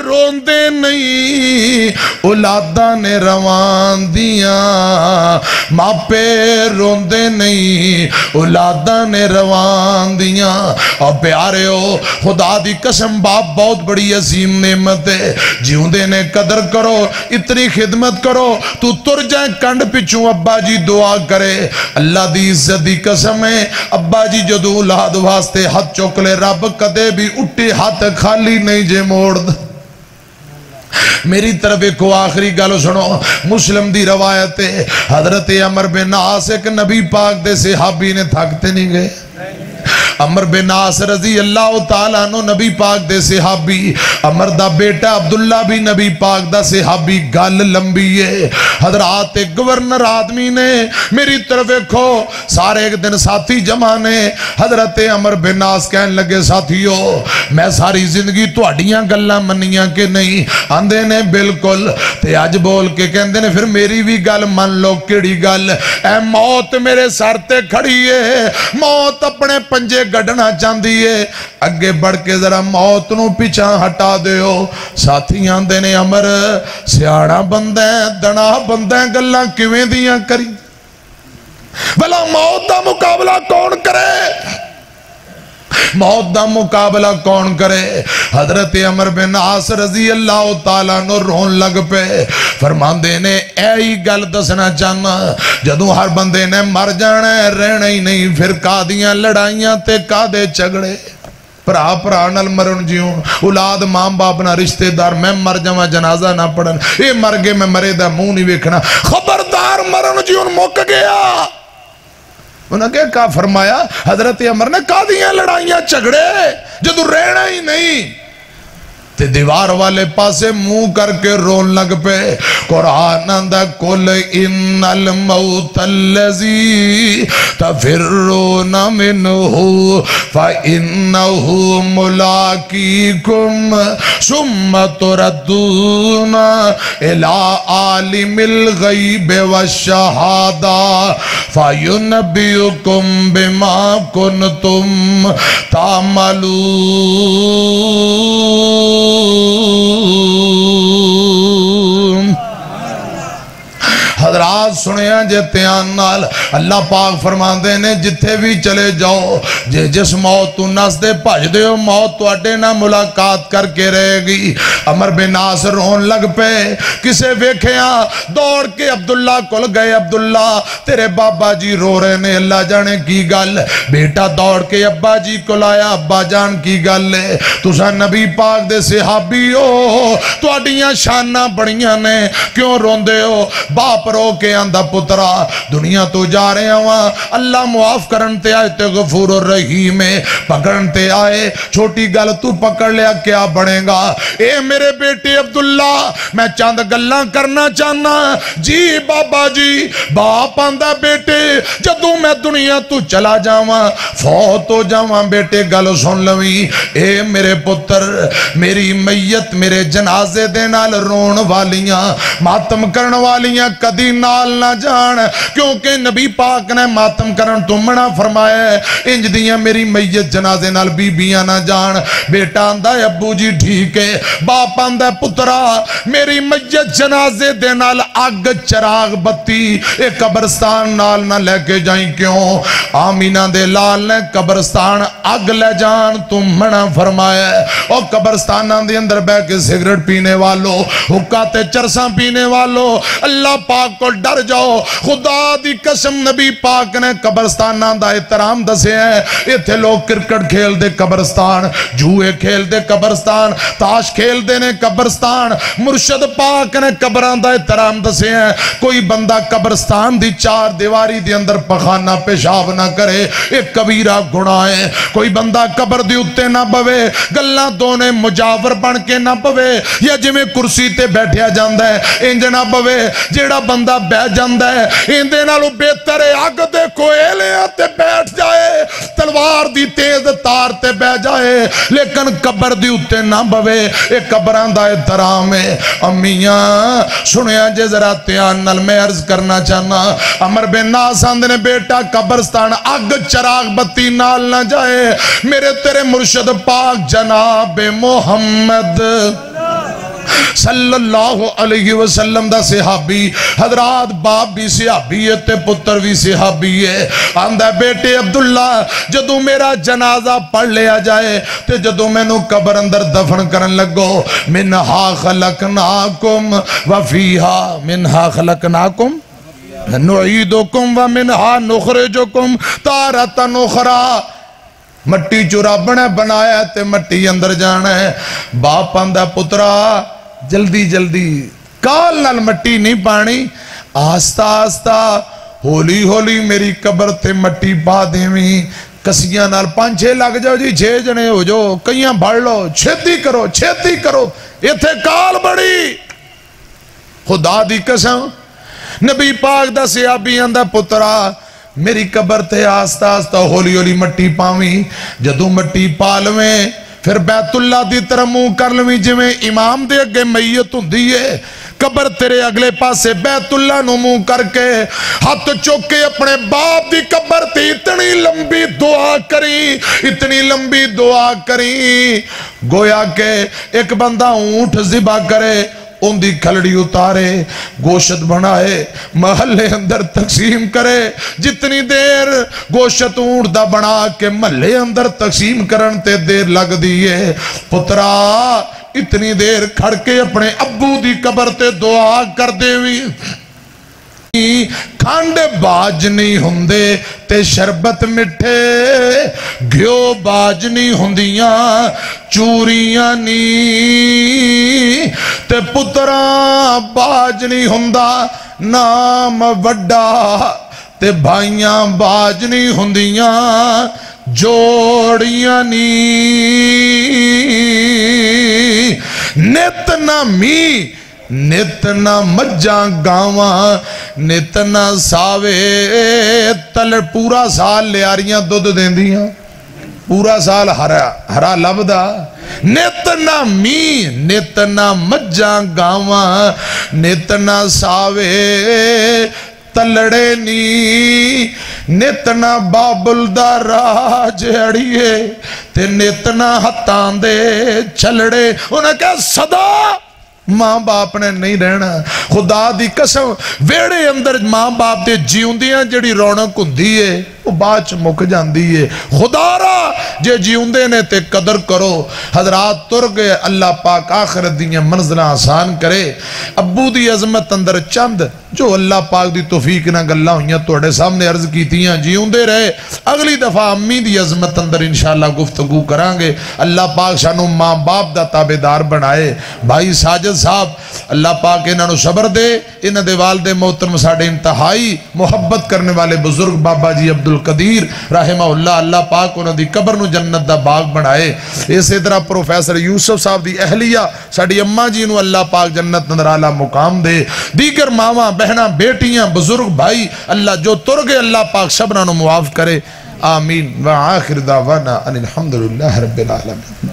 روندے نہیں اولاداں نے روان دیاں ماپے روندے نہیں اولاداں نے روان دیاں اور پیارے ہو خدا دی قسم باپ بہت بڑی عظیم نعمت ہے جیوندے نے قدر کرو اتنی خدمت کرو تو تر جائے کنڈ پچھوں ابا جی دعا کرے اللہ دی عزت دی قسم ہے ابا جی جدو اولاد واسطے ہاتھ چوکلے رب کدے بھی اٹھے ہاتھ خالی نہیں جے موڑ میری طرف ایک آخری گالو سنو مسلم دی روایت ہے حضرت عمر بن عاص ایک نبی پاک دے صحابی نے تھکتے نہیں گئے عمر بن عاص رضی اللہ تعالیٰ عنہ نبی پاک دے صحابی عمر دا بیٹا عبداللہ بھی نبی پاک دا صحابی گل لمبی ہے حضرات ایک گورنر آدمی نے میری طرف ایکھو سارے ایک دن ساتھی جمع نے حضرت عمر بن عاص کہنے لگے ساتھیو میں ساری زندگی تو اڈیاں گلہ منیاں کے نہیں آندے نے بالکل تے آج بول کے کہندے نے پھر میری بھی گل من لو کیڑی گل اے موت میرے سر تے کھڑی ہے موت اپنے پنجے گڑنا چاندی ہے اگے بڑھ کے ذرا موت نو پیچھا ہٹا دیو ساتھیاں دینے عمر سیاڑا بندیں دنا بندیں گلہ کیویں دیاں کری بھلا موت دا مقابلہ کون کرے موت دا مقابلہ کون کرے حضرت عمر بن عاص رضی اللہ تعالیٰ نو رون لگ پہ فرمان دینے اے گل دسنا چاہنا جدو ہر بندے نے مر جانا ہے رہنا ہی نہیں پھر کادیاں لڑائیاں تے کادے چگڑے پرا پرا نل مرن جیوں اولاد ماں باپ نہ رشتہ دار میں مر جاواں جنازہ نہ پڑھن اے مر گئے میں مرے دا منہ نہیں ویکھنا خبردار مرن جیوں مک گیا انہوں نے کہا فرمایا حضرت عمر نے کہا دیاں لڑائیاں چگڑے جدو رہنا ہی نہیں تے دیوار والے پاسے منہ کر کے رون لگ پہ قرآن اندہ کل ان الموت اللذی تفرون منہو فإنہو ملاقیکم ثم تردون الى عالم الغیب والشہادہ فینبیکم بما کنتم تعملون हजरात सुनिया जे ध्यान नाल, अल्लाह पाक फरमाते ने जिथे भी चले जाओ, जे जिस मौत तू नसदे भजदे हो, मौत तुहाडे नाल मुलाकात करके रहेगी। अमर बिन आस रोन लग पे, किसे वेखिया दौड़ के अब्दुल्ला कोल गए, अब्दुल्ला तेरे बाबा जी रो रहे ने, अल्लाह जाने की गल। बेटा दौड़ के अब्बा जी को आया, अब्बा जान की गल है, तुसा नबी पाक दे सहाबी हो, तुहाडियां शाना बड़ियां ने, क्यों रोंदे हो? बाप रो के आंदा पुत्रा दुनिया तो जा रहे वा, अल्लाह मुआफ करन ते आए ते गफूर रहीम है, पकड़न ते आए, छोटी गल तू पकड़ लिया क्या बनेगा? ए मेरे बेटे अब्दुल्ला मैं चंद गल्लां करना चाहना। जी बाबा जी। बाप आंदा बेटे जदों मैं दुनिया तू चला जावा, फौत हो जावा, बेटे गल सुन लवी, ए मेरे पुत्र मेरी मैयत मेरे जनाजे दे नाल रोन वालियां मातम करन वालियां कदी नाल ना जान, क्योंकि नबी पाक ने मातम करन तो मना फरमाया, इंज दियां मेरी मैयत जनाजे नाल बीबियां ना जान। बेटा आंदा अब्बू जी ठीक है। बाप आंदा पुत्रा मेरी मैयत जनाजे दे नाल अग चराग बत्ती ए कब्रस्तान नाल ना लेके जाई, क्यों? आमीना दे लाल ने कब्रस्तान अग ले जान तुम मना फरमाया। और कब्रस्ताना दे अंदर बैठ के सिगरेट पीने वालों, हुक्का ते चरसा पीने वालों, अल्लाह पाक को डर जाओ। खुदा दी कसम नबी पाक ने कब्रस्ताना दा एहतराम दसिया है। इत्थे लोग क्रिकेट खेलते कब्रस्तान, जुए खेलते कब्रस्तान, ताश खेलते ने कब्रस्तान। मुर्शद पाक ने कब्रां दा एहतराम दसिया है। कोई बंदा कब्रस्तान दी चार दीवारी दे अंदर पखाना पेशाब ना करे, एक कबीरा गुनाह है। कोई बंदा कब्र दे उत्ते ना बवे, गल्लां दोने मुजावर बन के ना पवे, या जिवें कुर्सी ते बैठया जांदा है इंज ना पवे। जेड़ा बंदा बैठ जांदा है इंदे नालों बेहतर है अग दे कोयलियां ते बैठ जाए, तलवार दी तेज तार ते बैठ जाए, लेकिन कब्र दे उत्ते ना बवे। ये कब्रां दा एहतराम है। अम्मियां सुनिया जे जरा ध्यान नाल, मैं अर्ज करना चाहना, अमर बिन नास आंदे ने बेटा कब्रस्तान अग चराग बत्ती नाल ना जाए। मेरे तेरे मुर्शद पाक जनाब मोहम्मद सल्लल्लाहु अलैहि वसल्लम दा सहाबी, हजरात बाप भी सहाबी है ते पुत्र भी सहाबी है। आंदा बेटे अब्दुल्ला जदों मेरा जनाजा पढ़ लिया जाए ते जदों मैनू कब्र अंदर दफन करन लगो, मिनहा खलकनाकुम व फीहा, मिनहा खलकनाकुम नुईदुकुम व मिनहा नुखरिजुकुम तारतन उखरा। मट्टी चो रब ने बनाया ते मट्टी अंदर जाना है। बाप आंदा पुत्रा जल्दी जल्दी काल नाल मट्टी नहीं पानी, आस्ता आस्ता होली होली मेरी कब्र ते मट्टी पा देवी। कसियां नाल 5-6 लग जाओ जी, 6 जने हो जाओ, कईयां भड़ लो, छेती करो छेती करो, इत्थे काल बड़ी। खुदा दी कसम नबी पाक दा सहाबी आंदा पुत्रा मेरी कब्र ते आस्ता आस्ता हौली हौली मट्टी पावी। जदों मट्टी पा लवें फिर बैतुल्ला दी तरफ मुंह कर लवीं, जिवें इमाम दे अगे मैयत हुंदी है। कब्र तेरे अगले पासे बैतुल्ला नु मुंह करके हाथ चुक के अपने बाप दी कब्र ते इतनी लंबी दुआ करी, इतनी लंबी दुआ करी, गोया के एक बंदा ऊंट ज़िबा करे, उनकी खलड़ी उतारे, गोश्त बनाए, महल्ले अंदर तकसीम करे। जितनी देर गोश्त ऊंट दा बना के महल्ले अंदर तकसीम करन ते देर लगदी है, पुत्रा इतनी देर खड़ के अपने अब्बू दी कब्र ते दुआ कर देवी। खंड बाज नहीं हुंदे ते शरबत मिठे, घ्यो बाज नहीं हुंदियां चूरियां नी, ते पुत्रा बाज नहीं हुंदा नाम वड्डा, ते भाइयां बाज नहीं हुंदियां जोड़ियां नी। नित ना मी नित ना मज्जा गावा, नित ना सावे तल, पूरा साल लियारियां दुध देंदियां, पूरा साल हरा हरा लभदा। नित ना मी नित ना मज्जा गावा, नित ना सावे तलड़े नी, नित ना बाबुल दा राज अड़िए, ते नित ना हत्थां दे छलड़े। उन्हें कहा सदा ماں باپ نے نہیں رہنا خدا دی قسم ویڑے اندر ماں باپ دے جیوندیاں جڑی رونق ہوندی ہے وہ بعد چ مک جاندی ہے خدا را جے جیوندے نے تے قدر کرو حضرات تر گئے اللہ پاک آخرت دیاں منزلہ آسان کرے ابو دی عظمت اندر چند جو اللہ پاک دی توفیق نہ گلہ ہوئیاں توڑے سامنے عرض کی تیاں جیوندے رہے اگلی دفعہ امی دی عظمت اندر انشاءاللہ گفتگو کرانگے اللہ پاک شانو ماں باپ دا تابدار بنائے بھائی ساجد صاحب اللہ پاک انہوں صبر دے انہ دے والد محترم ساڑے انتہائی محبت کرنے والے بزرگ بابا جی عبدالقدیر رحمہ اللہ اللہ پاک انہوں دی قبر نو جنت دا باغ بنائے اسی طرح پروفیسر یوسف صاحب دی اہلیہ ساڑی اماں جی نو اللہ پاک جنت نظر اعلیٰ مقام دے دیگر ماما بہنا بیٹیاں بزرگ بھائی اللہ جو ترگے اللہ پاک شبنا نو معاف کرے آمین وآخر دعوانا ان الحمدللہ رب العالمین